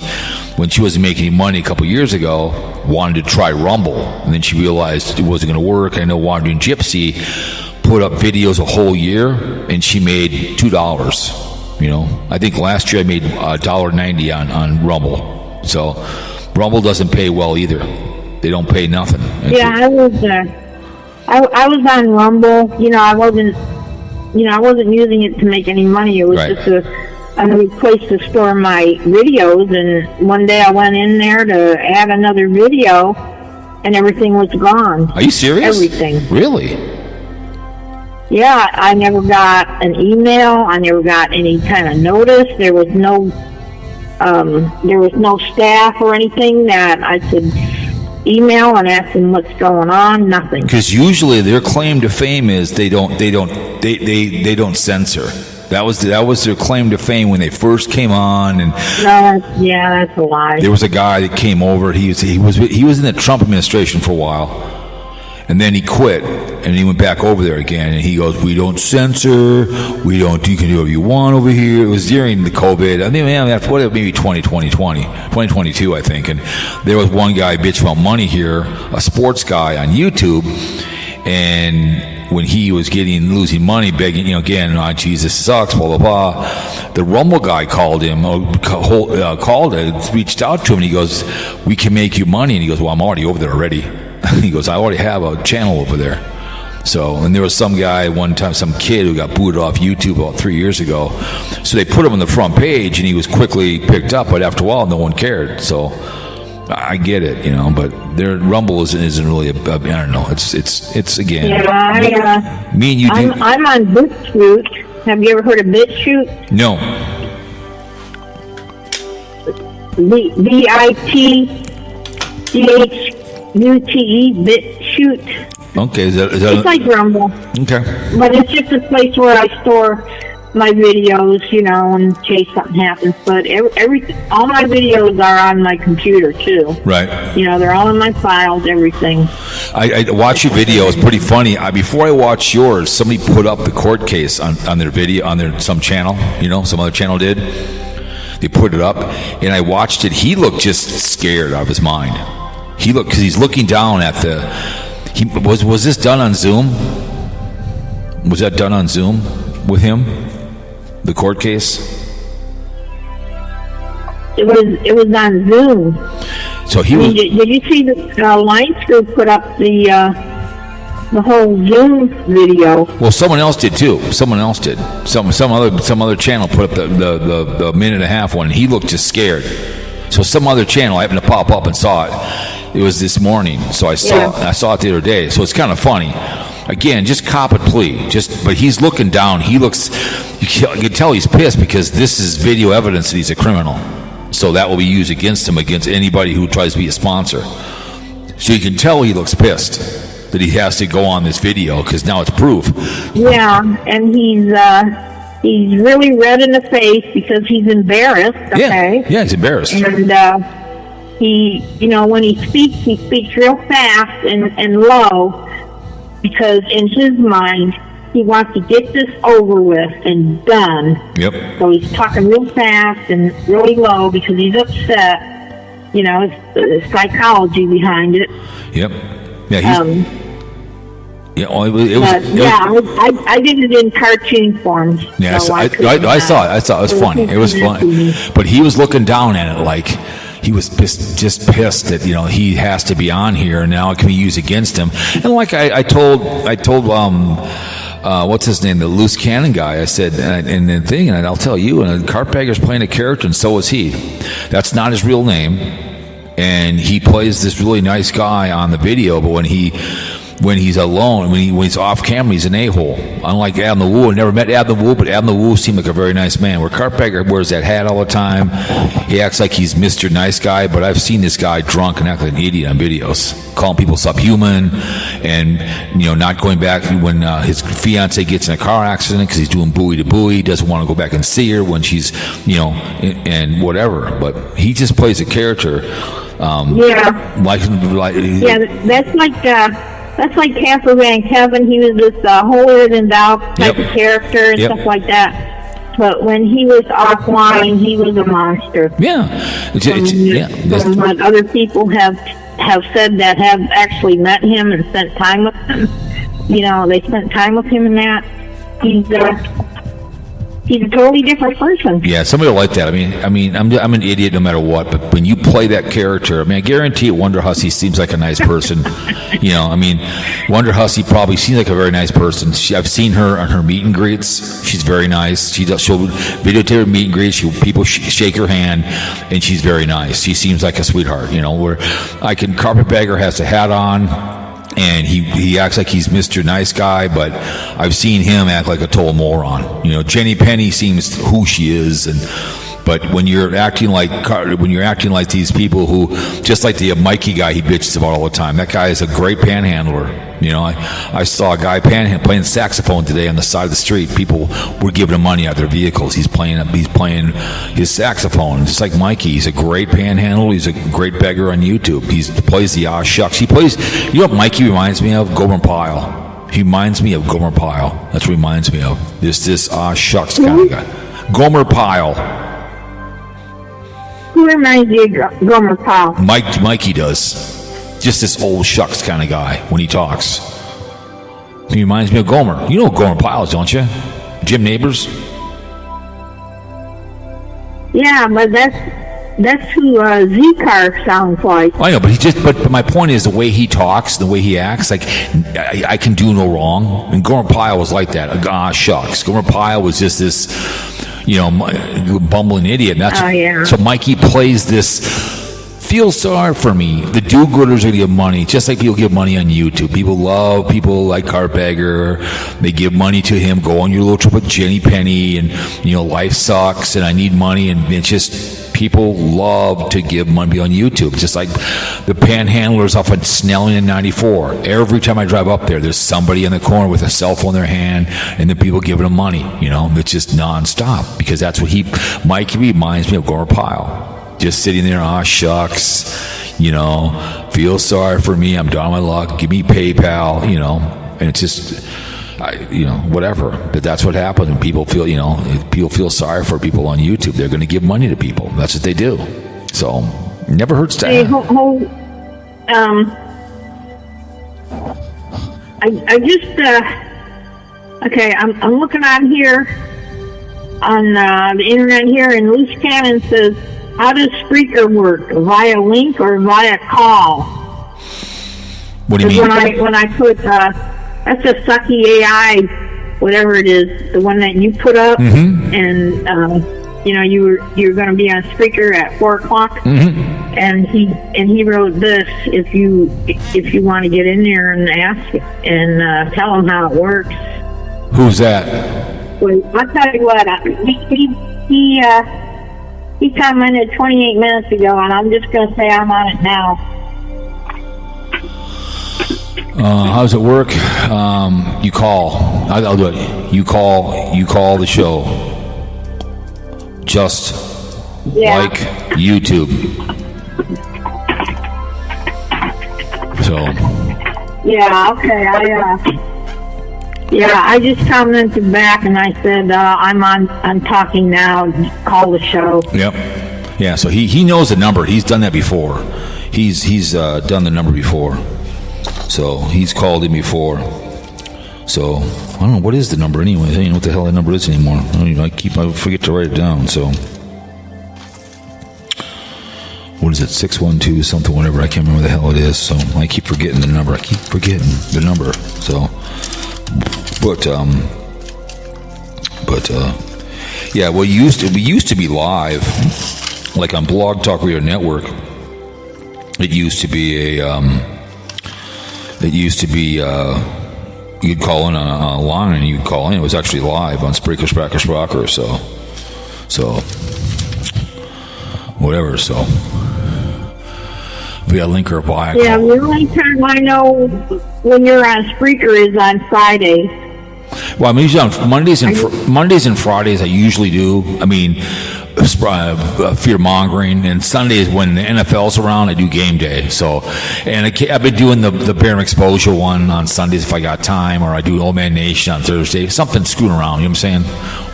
when she wasn't making any money a couple years ago, wanted to try Rumble, and then she realized it wasn't going to work. I know Wandering Gypsy put up videos a whole year, and she made $2. I think last year I made $1.90 on Rumble. So Rumble doesn't pay well either. They don't pay nothing. Yeah, I was on Rumble. I wasn't using it to make any money. It was right. Just a place to store my videos. And one day I went in there to add another video, and everything was gone. Are you serious? Everything. Really? Yeah, I never got an email. I never got any kind of notice. There was no staff or anything that I could email and ask them what's going on. Nothing. Because usually their claim to fame is they don't censor. That was their claim to fame when they first came on. And that's a lie. There was a guy that came over. He was in the Trump administration for a while, and then he quit and he went back over there again. And he goes, "We don't censor. You can do whatever you want over here." It was during the COVID. I think maybe 2022, I think. And there was one guy bitching about money here, a sports guy on YouTube, and when he was losing money, begging, again, oh, Jesus sucks, blah, blah, blah. The Rumble guy called him, reached out to him, and he goes, "We can make you money." And he goes, "Well, I'm already over there already." He goes, "I already have a channel over there." So, and there was some guy one time, some kid who got booted off YouTube about 3 years ago. So they put him on the front page, and he was quickly picked up, but after a while, no one cared. So I get it, but their Rumble isn't really I don't know. It's again. Yeah, me and you. I'm on BitChute. Have you ever heard of BitChute? No. BitChute, BitChute. Okay, is that it's like Rumble. Okay. But it's just a place where I store my videos, in case something happens. But all my videos are on my computer too. Right. They're all in my files, everything. I watch your video. It's pretty funny. Before I watched yours, somebody put up the court case on their video on some channel. Some other channel did. They put it up, and I watched it. He looked just scared out of his mind. He looked, because he's looking down at the. Was this done on Zoom? Was that done on Zoom with him? The court case? It was on Zoom. So he was. Did you see the Lions Group put up the whole Zoom video? Well, someone else did too. Someone else did. Some other channel put up the minute and a half one. He looked just scared. So some other channel I happened to pop up and saw it. It was this morning, so I saw it the other day. So it's kind of funny. Again, just cop it, plea. But he's looking down. He looks. You can tell he's pissed because this is video evidence that he's a criminal. So that will be used against him, against anybody who tries to be a sponsor. So you can tell he looks pissed that he has to go on this video because now it's proof. Yeah, and he's really red in the face because he's embarrassed. Okay. Yeah, he's embarrassed. And he, when he speaks real fast and low because in his mind he wants to get this over with and done. Yep. So he's talking real fast and really low because he's upset. It's the psychology behind it. Yep. Yeah. I did it in cartoon form. Yeah, so I saw it. It was funny. It was funny. But he was looking down at it like he was just pissed that he has to be on here and now it can be used against him. And like I told what's his name, the loose cannon guy, I said, and the thing, and I'll tell you, and Carpegger's playing a character, and so is he. That's not his real name, and he plays this really nice guy on the video, but when he's alone, when he's off camera, he's an a-hole. Unlike Adam the Woo, I never met Adam the Woo, but Adam the Woo seemed like a very nice man. Where Carpegger wears that hat all the time, he acts like he's Mr. Nice Guy, but I've seen this guy drunk and act like an idiot on videos, calling people subhuman, and not going back when his fiance gets in a car accident because he's doing buoy to buoy, doesn't want to go back and see her when she's and whatever. But he just plays a character. That's like Casper Van Kevin. He was this holier than thou type of character and stuff like that. But when he was offline, he was a monster. Yeah. From what other people have said that have actually met him and spent time with him. They spent time with him in that. He's a totally different person. Yeah, somebody will like that. I mean, I'm an idiot no matter what, but when you play that character, I guarantee you Wonder Hussy seems like a nice person. Wonder Hussy probably seems like a very nice person. I've seen her on her meet and greets. She's very nice. She'll videotape her meet and greets. People shake her hand, and she's very nice. She seems like a sweetheart. Where Carpetbagger has a hat on. And he acts like he's Mr. Nice Guy, but I've seen him act like a total moron. Jenny Penny seems who she is, but when you're acting like these people who, just like the Mikey guy he bitches about all the time, that guy is a great panhandler. I saw a guy playing saxophone today on the side of the street. People were giving him money out of their vehicles. He's playing his saxophone. Just like Mikey, he's a great panhandler. He's a great beggar on YouTube. He plays the shucks. He plays. What Mikey reminds me of? Gomer Pyle. He reminds me of Gomer Pyle. That's what he reminds me of. This shucks kind of guy. Gomer Pyle. Who reminds you of Gomer Pyle? Mikey does. Just this old shucks kind of guy when he talks. He reminds me of Gomer. You know Gomer Pyle is, don't you? Jim Neighbors? Yeah, but that's who Z-Car sounds like. I know, but my point is the way he talks, the way he acts, like I can do no wrong. And Gomer Pyle was like that. Shucks. Gomer Pyle was just this, bumbling idiot. And so Mikey plays this. Feel sorry for me. The do-gooders are going to give money, just like people give money on YouTube. People love people like Carpegger. They give money to him. Go on your little trip with Jenny Penny, and life sucks, and I need money, and it's just people love to give money on YouTube. Just like the panhandlers off of Snelling in 94. Every time I drive up there, there's somebody in the corner with a cell phone in their hand, and the people giving them money. It's just nonstop because that's what Mikey reminds me of Gomer Pyle. Just sitting there, shucks, feel sorry for me. I'm down on my luck. Give me PayPal, and it's just, whatever. But that's what happens when people feel, people feel sorry for people on YouTube. They're going to give money to people. That's what they do. So, never hurts to ask. I'm looking on here on the internet here, and Loose Cannon says, how does Spreaker work? Via link or via call? What do you mean? When I put, that's a sucky AI, whatever it is, the one that you put up, and you know, you were going to be on Spreaker at 4:00, and he wrote this. If you want to get in there and ask and tell him how it works. Who's that? Well, I'll tell you what. He commented 28 minutes ago, and I'm just going to say I'm on it now. How does it work? You call. I'll do it. You call the show. Just like YouTube. So. Yeah. Okay. I just commented back and I said I'm talking now. Call the show. Yep. Yeah. So he knows the number. He's done that before. He's done the number before. So he's called him before. So I don't know what is the number anyway. I don't know what the hell that number is anymore. I forget to write it down. So what is it? 612 something, whatever. I can't remember what the hell it is. So I keep forgetting the number. So, yeah. Well, we used to be live, like on Blog Talk Radio Network. It used to be you'd call in a line and you'd call in. It was actually live on Spreaker. So whatever. So via link or via Yeah, call. the only time I know when you're on Spreaker is on Fridays. Well, I'm usually on Mondays and Fridays. I usually do. I mean, fear mongering, and Sundays when the NFL's around, I do game day. So, and I've been doing the Bear Exposure one on Sundays if I got time, or I do Old Man Nation on Thursday. Something screwing around. You know what I'm saying?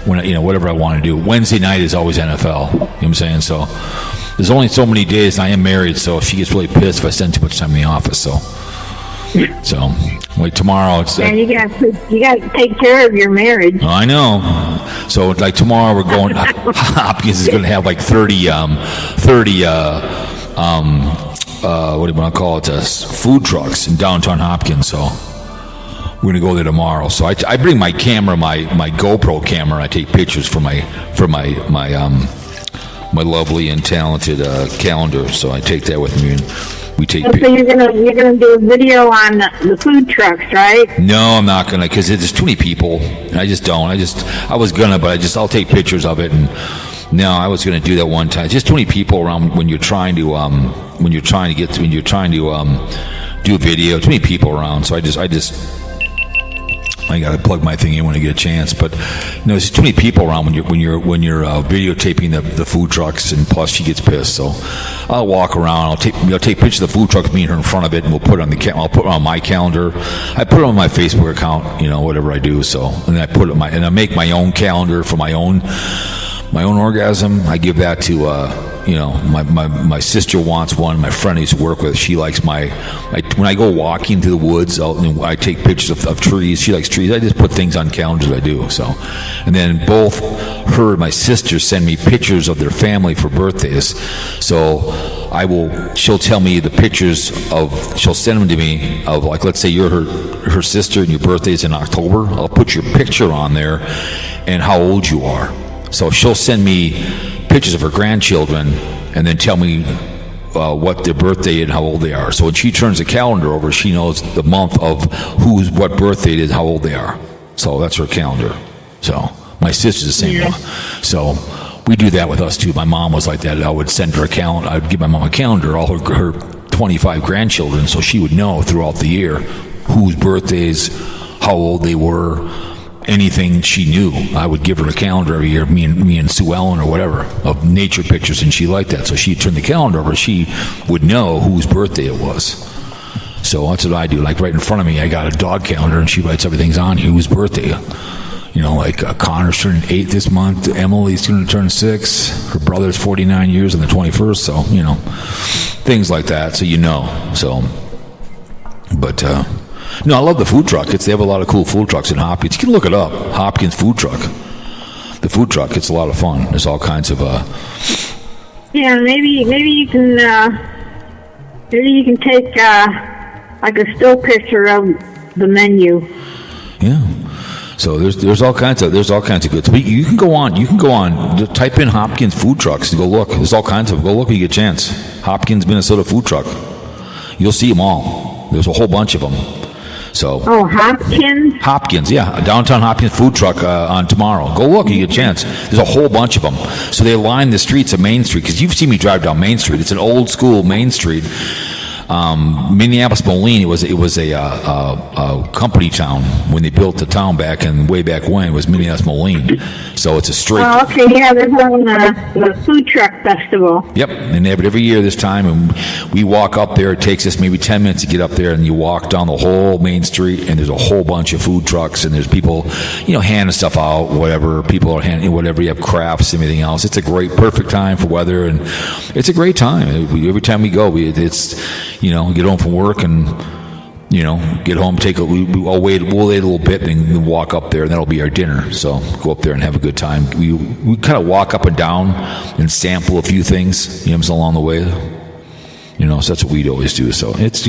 When whatever I want to do. Wednesday night is always NFL. You know what I'm saying? So, there's only so many days. I am married, so she gets really pissed if I spend too much time in the office. So like tomorrow, it's And you got to take care of your marriage. I know. So like tomorrow we're going. Hopkins is going to have like 30 what do you want to call it? Food trucks in downtown Hopkins. So we're going to go there tomorrow. So I bring my camera, my GoPro camera. I take pictures for my lovely and talented calendar. So I take that with me. And we take. So you're gonna do a video on the food trucks, right? No, I'm not gonna, because there's too many people, and I just don't. I was gonna, but I'll take pictures of it. And no, I was gonna do that one time. It's just too many people around when you're trying to do a video. Too many people around, so I gotta plug my thing in when I get a chance. But no, there's too many people around when you're videotaping the food trucks, and plus she gets pissed. So I'll walk around. I'll take pictures of the food truck, me and her in front of it, and we'll put it on I'll put it on my calendar. I put it on my Facebook account, whatever I do. So and then I make my own calendar for my own orgasm. I give that to my sister wants one. My friend I used to work with, she likes when I go walking through the woods, I take pictures of trees. She likes trees. I just put things on calendars I do. So, and then both her and my sister send me pictures of their family for birthdays. So she'll tell me the pictures she'll send them to me of, like, let's say you're her sister and your birthday's in October. I'll put your picture on there and how old you are. So she'll send me pictures of her grandchildren and then tell me what their birthday and how old they are. So when she turns the calendar over, she knows the month of what birthday it is, how old they are. So that's her calendar. So my sister's the same one. So we do that with us too. My mom was like that. I would send her a calendar. I'd give my mom a calendar, all her 25 grandchildren, so she would know throughout the year whose birthdays, how old they were. Anything she knew, I would give her a calendar every year, me and Sue Ellen or whatever, of nature pictures, and she liked that. So she'd turn the calendar over, she would know whose birthday it was. So that's what I do. Like right in front of me, I got a dog calendar, and she writes everything's on here, whose birthday. Like Connor's turning 8 this month, Emily's going to turn 6, her brother's 49 years on the 21st, so, things like that, so So, but, no, I love the food truck. They have a lot of cool food trucks in Hopkins. You can look it up, Hopkins Food Truck. The food truck, it's a lot of fun. There's all kinds of. Yeah, maybe you can take like a still picture of the menu. Yeah. So there's all kinds of good. But you can go on. Just type in Hopkins food trucks and go look. There's all kinds of. Go look when you get a chance. Hopkins, Minnesota food truck. You'll see them all. There's a whole bunch of them. So. Oh, Hopkins. Hopkins, yeah, downtown Hopkins food truck on tomorrow. Go look, you get a chance. There's a whole bunch of them. So they line the streets of Main Street because you've seen me drive down Main Street. It's an old school Main Street. Minneapolis-Moline, it was a company town when they built the town way back when. It was Minneapolis-Moline. So it's a straight. Oh, okay, yeah, they're having the food truck festival. Yep, and they have it every year this time, and we walk up there. It takes us maybe 10 minutes to get up there, and you walk down the whole Main Street, and there's a whole bunch of food trucks, and there's people, handing stuff out, whatever. People are handing whatever. You have crafts, everything else. It's a perfect time for weather, and it's a great time. Every time we go, it's. Get home from work and, get home, we'll wait a little bit and walk up there, and that'll be our dinner. So go up there and have a good time. We kind of walk up and down and sample a few things, along the way. So that's what we'd always do. So it's,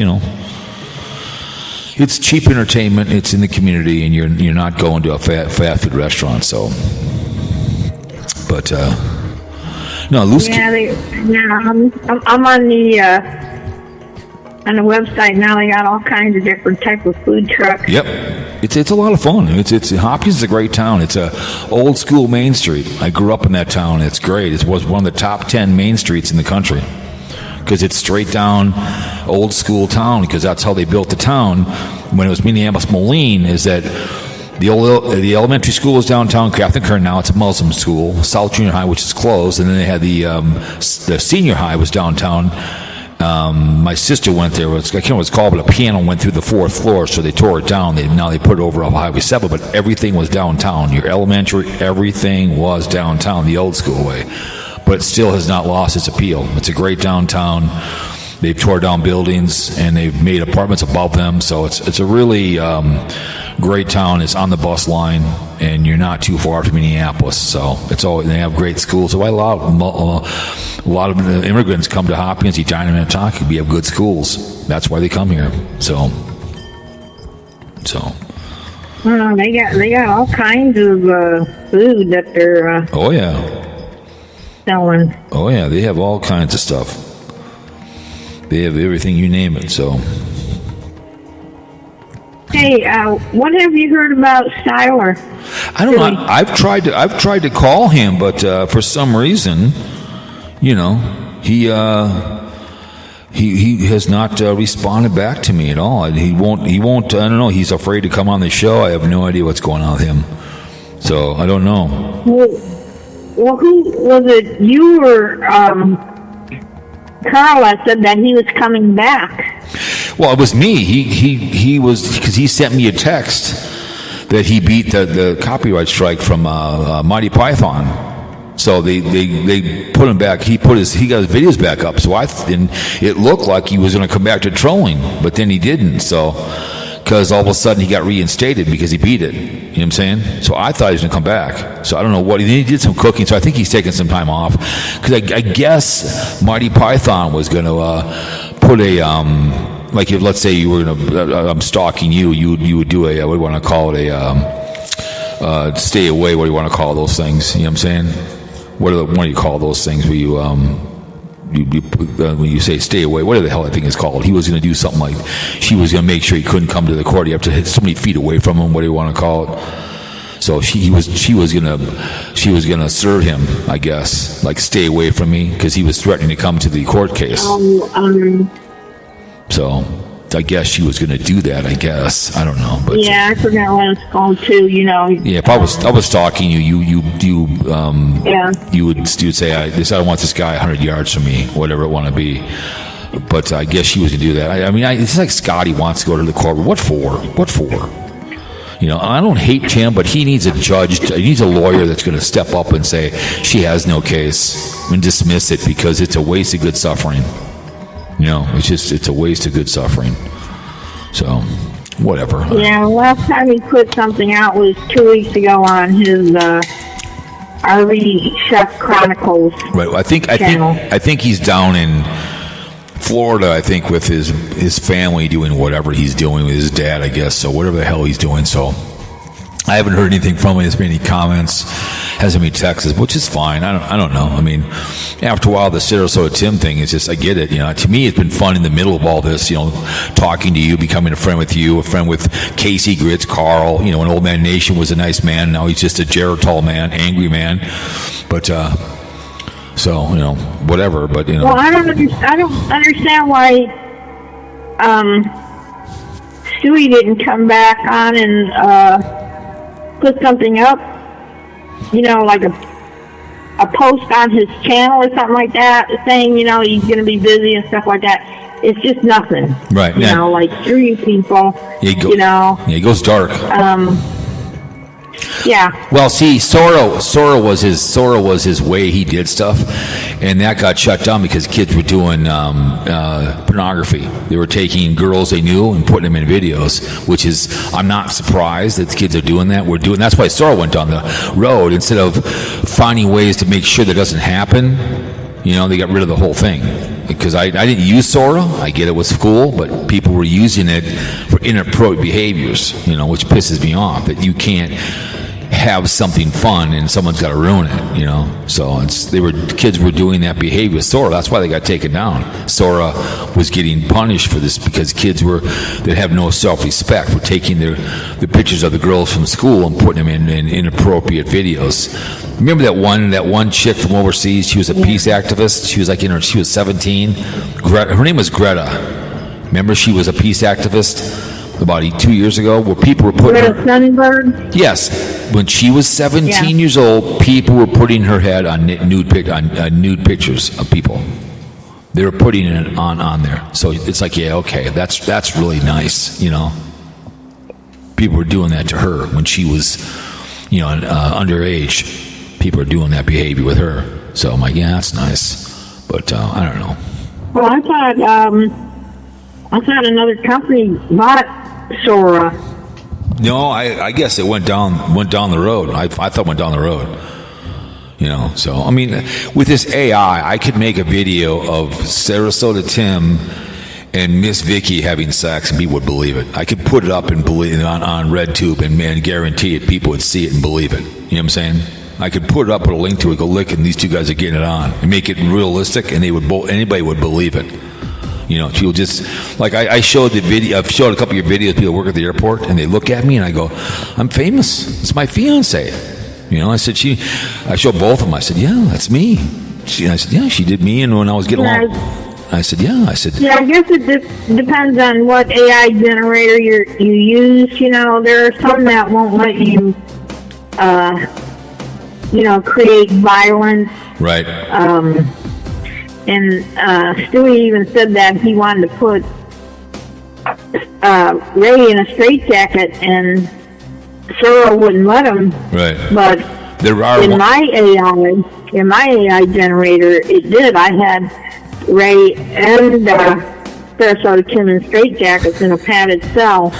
it's cheap entertainment. It's in the community, and you're not going to a fast food restaurant. So, but, no, Lucy. I'm on the website now. They got all kinds of different type of food trucks. Yep, it's a lot of fun. It's Hopkins is a great town. It's a old school Main Street. I grew up in that town. It's great. It was one of the top 10 main streets in the country because it's straight down old school town. Because that's how they built the town when it was Minneapolis-Moline. Is that the elementary school is downtown Catholic Kern. Now it's a Muslim school. South Junior High, which is closed, and then they had the senior high was downtown. My sister went there. I can't remember what it's called, but a piano went through the 4th floor, so they tore it down. Now they put it over off Highway 7, but everything was downtown. Your elementary, everything was downtown, the old school way. But it still has not lost its appeal. It's a great downtown. They've tore down buildings, and they've made apartments above them, so it's a really great town. It's on the bus line, and you're not too far from Minneapolis, so they have great schools. So a lot of immigrants come to Hopkins, you dine in Minnetonka. We have good schools. That's why they come here. So. They got all kinds of food that they're selling. Oh yeah, they have all kinds of stuff. They have everything, you name it. So. Hey, what have you heard about Styler? I don't know. I've tried to call him, but for some reason, he has not responded back to me at all. He won't. I don't know. He's afraid to come on the show. I have no idea what's going on with him. So I don't know. Well, who was it? You or Carla said that he was coming back. Well, it was me. He was, because he sent me a text that he beat the copyright strike from Monty Python. So they put him back. He got his videos back up. So and it looked like he was going to come back to trolling, but then he didn't. So because all of a sudden he got reinstated because he beat it. You know what I'm saying? So I thought he was going to come back. So I don't know what. He did some cooking, so I think he's taking some time off. Because I guess Monty Python was going to put a like if let's say you were I'm stalking you, you would do a what do you want to call it, a stay away. What do you want to call those things? You know what I'm saying? What do you call those things where you when you say stay away? What the hell I think it's called? He was going to do something like she was going to make sure he couldn't come to the court. You have to hit so many feet away from him. What do you want to call it? So she was gonna serve him, I guess, like stay away from me because he was threatening to come to the court case. So I guess she was going to do that. I guess I don't know, but yeah, I forgot what it's called too. Yeah, if I was stalking you, you would say I don't want this guy 100 yards from me, whatever it want to be. But I guess she was going to do that. I mean, it's like Scotty wants to go to the court. What for? I don't hate him, but he needs a judge. He needs a lawyer that's going to step up and say she has no case and dismiss it because it's a waste of good suffering. It's a waste of good suffering. So, whatever. Yeah, last time he put something out was 2 weeks ago on his RV Chef Chronicles. Right. I think he's down in Florida. I think with his family doing whatever he's doing with his dad. I guess so. Whatever the hell he's doing. So, I haven't heard anything from him. There's been any comments, hasn't been texts, which is fine. I don't know. I mean, after a while, the Sarasota Tim thing is just, I get it. You know, to me, it's been fun in the middle of all this, you know, talking to you, becoming a friend with you, a friend with Casey Grits, Carl, you know, when Old Man Nation was a nice man. Now he's just a Geritol man, angry man. But, so, you know, whatever, but, you know. Well, I don't understand why, Stewie didn't come back on and, put something up, you know, like a post on his channel or something like that, saying, you know, he's going to be busy and stuff like that. It's just nothing. Right. You know, like screw people, you know. Yeah, he goes dark. Yeah. Well, see, Sora was his way he did stuff, and that got shut down because kids were doing pornography. They were taking girls they knew and putting them in videos, which is, I'm not surprised that the kids are doing that. That's why Sora went down the road. Instead of finding ways to make sure that doesn't happen, you know, they got rid of the whole thing. Because I didn't use Sora. I get it was cool, but people were using it for inappropriate behaviors, you know, which pisses me off, that you can't have something fun and someone's got to ruin it, you know. So kids were doing that behavior with Sora. That's why they got taken down. Sora was getting punished for this because kids that have no self-respect were taking the pictures of the girls from school and putting them in inappropriate videos. Remember that one chick from overseas? She was a peace activist. She was she was 17. Her name was Greta. Remember, she was a peace activist about 2 years ago, where people were putting Greta Thunberg? Yes. When she was 17 years old, people were putting her head on nude pictures of people. They were putting it on there. So it's like, yeah, okay, that's really nice, you know. People were doing that to her when she was, you know, underage. People are doing that behavior with her. So I'm like, yeah, that's nice. But I don't know. Well, I thought another company bought Sora. No, I guess it went down the road. I thought it went down the road. You know, so I mean, with this AI, I could make a video of Sarasota Tim and Miss Vicky having sex, and people would believe it. I could put it up and believe it on RedTube, and guarantee it, people would see it and believe it. You know what I'm saying? I could put it up, put a link to it, go look, and these two guys are getting it on, and make it realistic, and anybody would believe it. You know, people just, like I showed the video, I've showed a couple of your videos, people work at the airport, and they look at me, and I go, I'm famous. It's my fiance. You know, I said, I showed both of them. I said, yeah, that's me. I said, yeah, she did me, and when I was getting along. I said, yeah. I said, yeah, I guess it depends on what AI generator you use. You know, there are some that won't let you, you know, create violence. Right. And Stewie even said that he wanted to put Ray in a straitjacket, and Sora wouldn't let him. Right. But there are in my AI generator, it did. I had Ray and Sarasota Tim in straitjackets in a padded cell.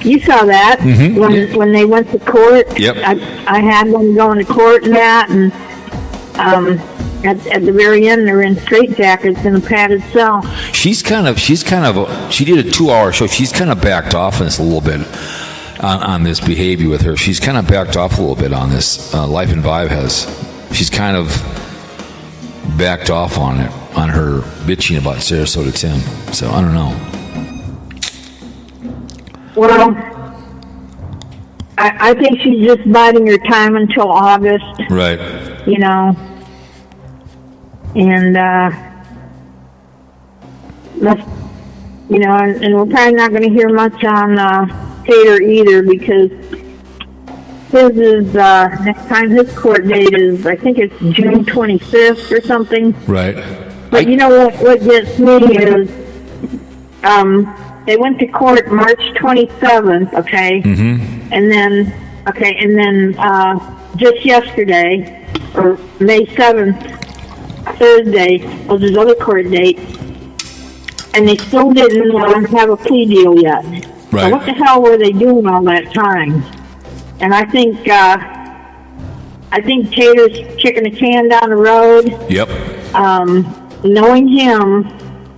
You saw that when they went to court. Yep. I had them going to court and that, and at the very end, they're in straitjackets in a padded cell. She did a 2-hour show. She's kind of backed off on this a little bit on this behavior with her. She's kind of backed off a little bit on this. Life and Vibe has. She's kind of backed off on it, on her bitching about Sarasota Tim. So I don't know. Well, I think she's just biding her time until August. Right. You know. And, you know, and we're probably not going to hear much on Tater either, because his is, next time his court date is, I think it's June 25th or something. Right. But you know what gets me is, they went to court March 27th, okay? Mm-hmm. And then, just yesterday, or May 7th, Thursday, was his other court date, and they still didn't have a plea deal yet. Right. So what the hell were they doing all that time? And I think Tater's kicking the can down the road. Yep. Knowing him,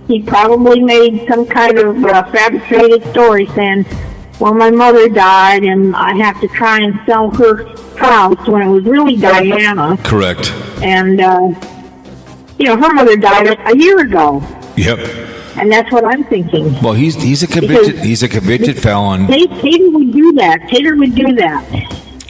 he probably made some kind of fabricated story saying, well, my mother died, and I have to try and sell her house when it was really Diana. Correct. And, her mother died a year ago. Yep. And that's what I'm thinking. Well, he's a convicted felon. Tater would do that. Tater would do that.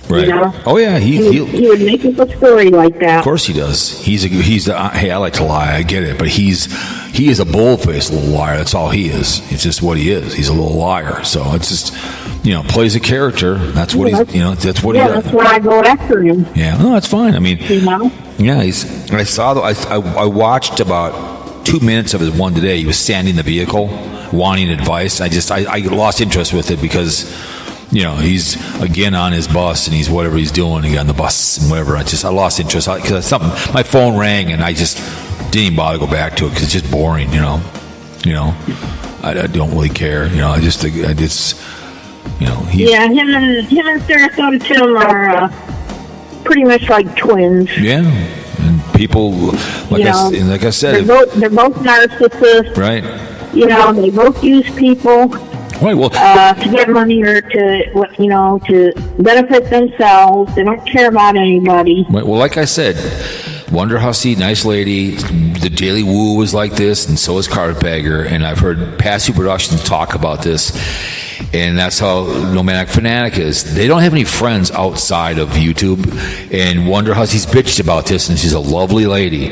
Right. You know? Oh yeah, he would make up a story like that. Of course he does. Hey, I like to lie. I get it, but he is a bull-faced little liar. That's all he is. It's just what he is. He's a little liar. So it's just, plays a character. That's what that's what he does. That's why I go after him. Yeah, no, that's fine. I mean, Yeah, I watched about 2 minutes of his one today. He was standing in the vehicle, wanting advice. I lost interest with it because, he's again on his bus and he's whatever he's doing again on the bus and whatever. I lost interest because my phone rang and I just didn't even bother to go back to it because it's just boring. I don't really care. I just think him and Sarasota Tim are pretty much like twins. Yeah. And people, like I said, they're both narcissists, right? They both use people, right? Well, to get money or to benefit themselves. They don't care about anybody. Right, well, like I said, Wonder Hussy, nice lady. The Daily Woo was like this, and so is Carpetbagger. And I've heard Patsy Productions talk about this. And that's how Nomadic Fanatic is. They don't have any friends outside of YouTube. And Wonder Hussy's bitched about this, and she's a lovely lady.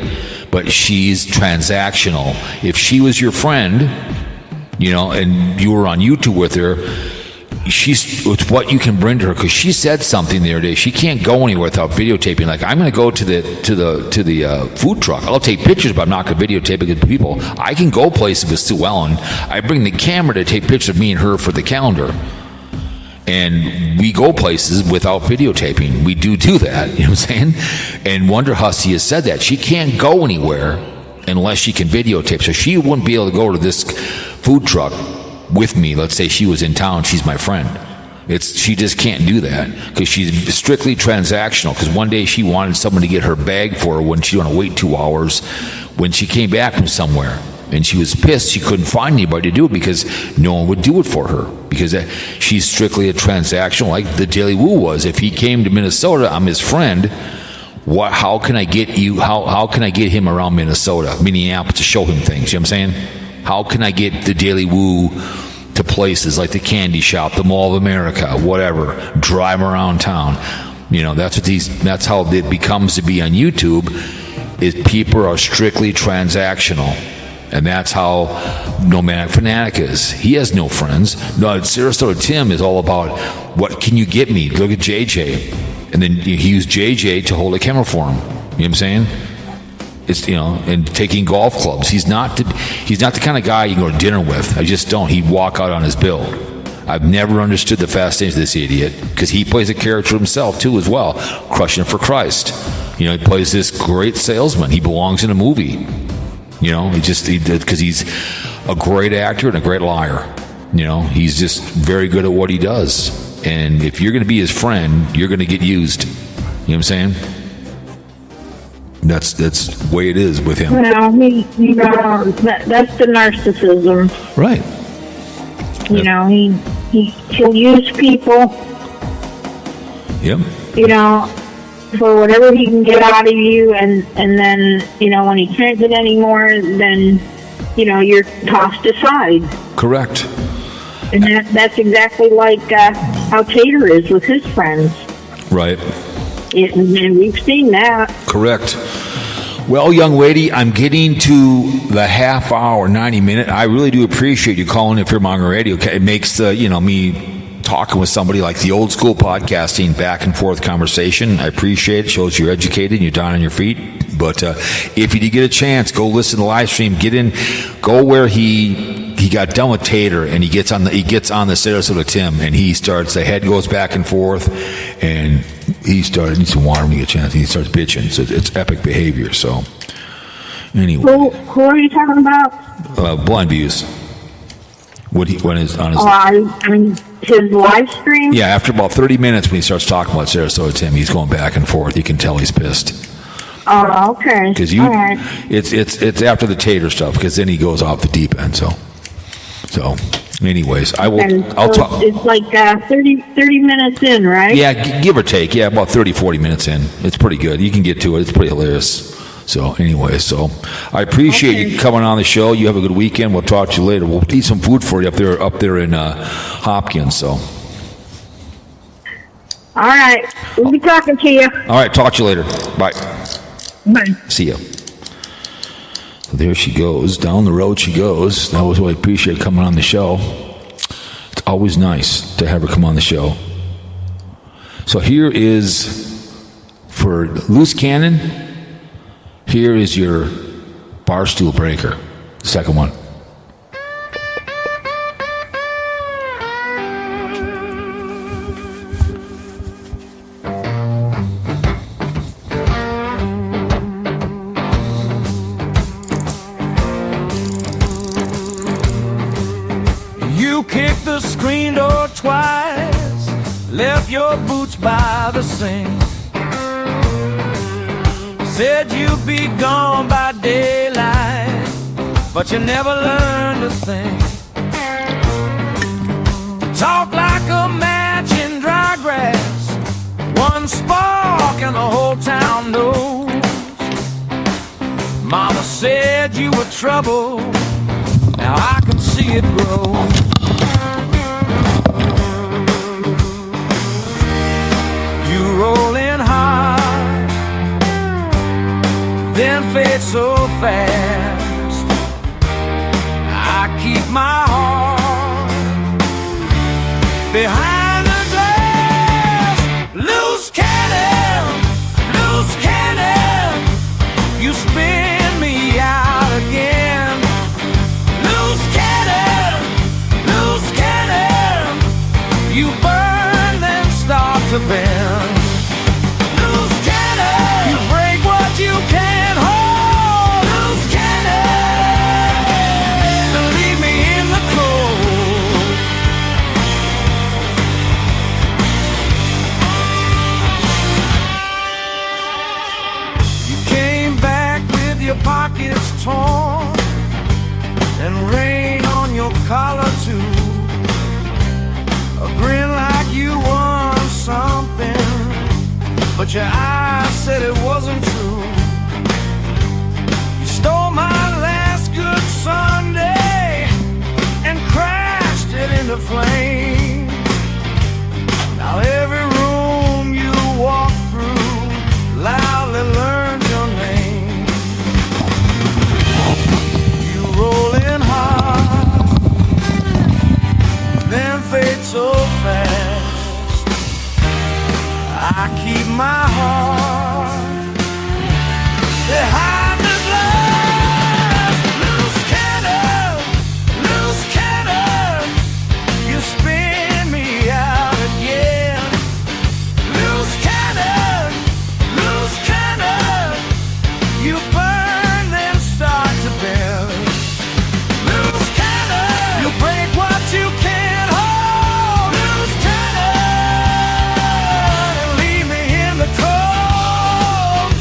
But she's transactional. If she was your friend, and you were on YouTube with her, it's what you can bring to her. Because she said something the other day. She can't go anywhere without videotaping. Like, I'm going to go to the food truck. I'll take pictures, but I'm not going to videotape it to people. I can go places with Sue Ellen. I bring the camera to take pictures of me and her for the calendar. And we go places without videotaping. We do that. You know what I'm saying? And Wonder Hussy has said that. She can't go anywhere unless she can videotape. So she wouldn't be able to go to this food truck with me. Let's say she was in town. She's my friend. She just can't do that because she's strictly transactional. Because one day she wanted someone to get her bag for her when she didn't want to wait 2 hours when she came back from somewhere. And she was pissed she couldn't find anybody to do it because no one would do it for her. Because she's strictly a transactional, like the Daily Woo was. If he came to Minnesota, I'm his friend. How can I get you? How can I get him around Minnesota, Minneapolis, to show him things? You know what I'm saying? How can I get the Daily Woo to places like the candy shop, the Mall of America, whatever? Drive him around town. That's how it becomes to be on YouTube. Is people are strictly transactional. And that's how Nomadic Fanatic is. He has no friends. No, Sarasota Tim is all about, what can you get me? Look at JJ. And then he used JJ to hold a camera for him. You know what I'm saying? It's, and taking golf clubs. He's not the kind of guy you can go to dinner with. I just don't. He'd walk out on his bill. I've never understood the fascination of this idiot because he plays a character himself too as well, crushing it for Christ. He plays this great salesman. He belongs in a movie. Because he's a great actor and a great liar. He's just very good at what he does. And if you're going to be his friend, you're going to get used. You know what I'm saying? That's the way it is with him. Well, that's the narcissism. Right. He'll use people. Yep. For whatever he can get out of you, and then, when he can't get any more, then, you're tossed aside. Correct. And that's exactly like how Tater is with his friends. Right. And we've seen that. Correct. Well, young lady, I'm getting to the half hour, 90 minute. I really do appreciate you calling in Fearmonger Radio. It makes, me talking with somebody like the old school podcasting back and forth conversation. I appreciate it. Shows you're educated and you're down on your feet. But if you get a chance, go listen to the live stream. Get in, go where he got done with Tater and he gets on the Sarasota Tim and he starts, the head goes back and forth and needs some water when you get a chance. And he starts bitching. So it's epic behavior. So anyway. Who are you talking about? BlindViews. When is on his his live stream? Yeah, after about 30 minutes when he starts talking about Sarasota Tim, he's going back and forth. You can tell he's pissed. Oh, okay. Because it's after the Tater stuff, because then he goes off the deep end. So Anyways, And I'll so talk. it's like 30 minutes in, right? Yeah, give or take. Yeah, about 30, 40 minutes in. It's pretty good. You can get to it. It's pretty hilarious. So, anyway, I appreciate you coming on the show. You have a good weekend. We'll talk to you later. We'll eat some food for you up there in Hopkins. So, All right. We'll be talking to you. all right, talk to you later. Bye. Bye. See ya. So there she goes. Down the road she goes. That was what I appreciate coming on the show. It's always nice to have her come on the show. So here is, for loose cannon, here is your barstool breaker. Second one. You kicked the screen door twice, left your boots by the sink. Said you'd be gone by daylight, but you never learned a thing. Talk like a match in dry grass, one spark and the whole town knows. Mama said you were trouble, now I can see it grow. You roll in hard, then fade so fast. I keep my heart behind the glass. Loose cannon, you spin me out again. Loose cannon, you burn then start to bend. Loose cannon, you break what you can't hold. Loose cannon, leave me in the cold. You came back with your pockets torn and rain on your collar too. A grin like you won something, but your eyes said it wasn't true. You stole my last good Sunday and crashed it into flame. Now every room you walk through loudly learns your name. You roll in hard, then fade so fast. I keep my heart behind the glass. Loose cannon, you spin me out again. Loose cannon, you burn then start to bend. Loose cannon, you break what you can't hold. Loose cannon, and leave me in the cold.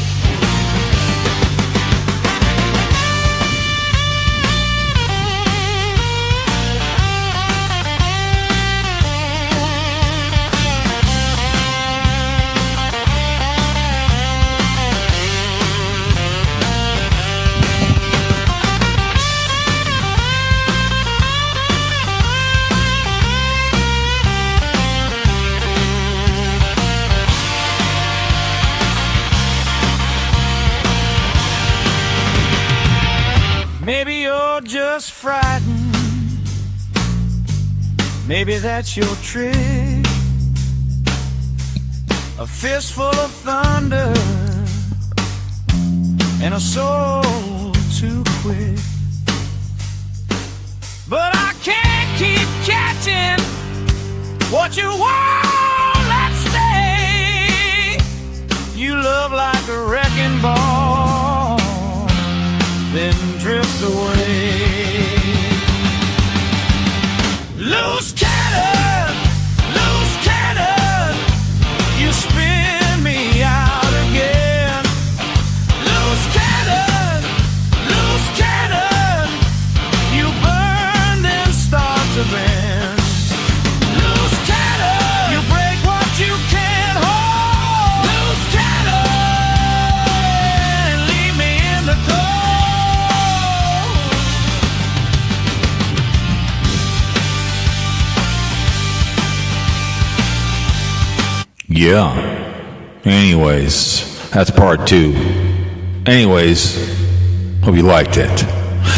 Maybe you're just frightened. Maybe that's your trick. A fistful of thunder and a soul too quick. But I can't keep catching what you want. Let's stay. You love like a wrecking ball, then drift away. Loose cannon, you spin me out again. Loose cannon, you burn then start to to bend. Loose cannon, you break what you can't hold. Loose cannon, leave me in the cold. Yeah. Anyways, that's part 2. Anyways, hope you liked it.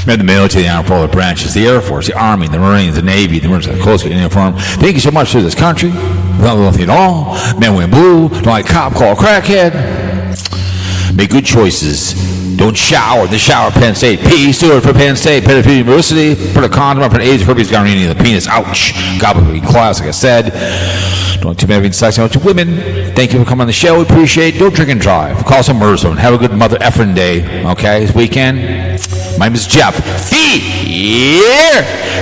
Remember the military, the armed for all the branches, the Air Force, the Army, the Marines, the Navy, the Marines, the Coast Guard, uniform. Thank you so much for this country. Without nothing at all. Men wear blue. Don't like cop, call a crackhead. Make good choices. Don't shower in the shower, Penn State. P. Stewart for Penn State. Penn University. Put a condom up for AIDS, herpes, gonorrhea in the penis. Ouch. Gobbledygook class, like I said. Don't too many having sex with women. Thank you for coming on the show. We appreciate it. Don't drink and drive. Call some murder zone. Have a good mother effing day. Okay, this weekend. My name is Jeff.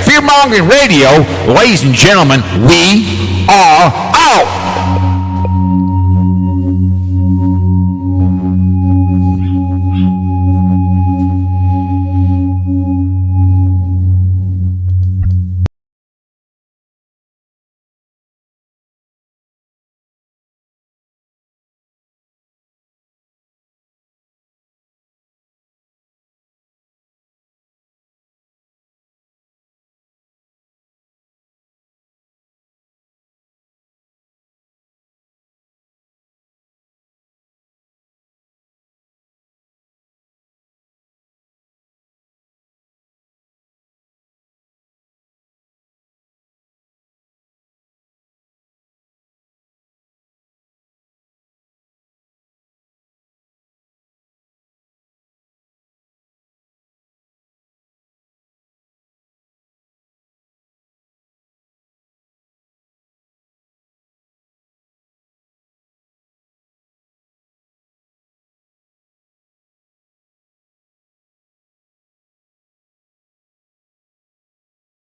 Fear Mongering Radio. Ladies and gentlemen, we are out.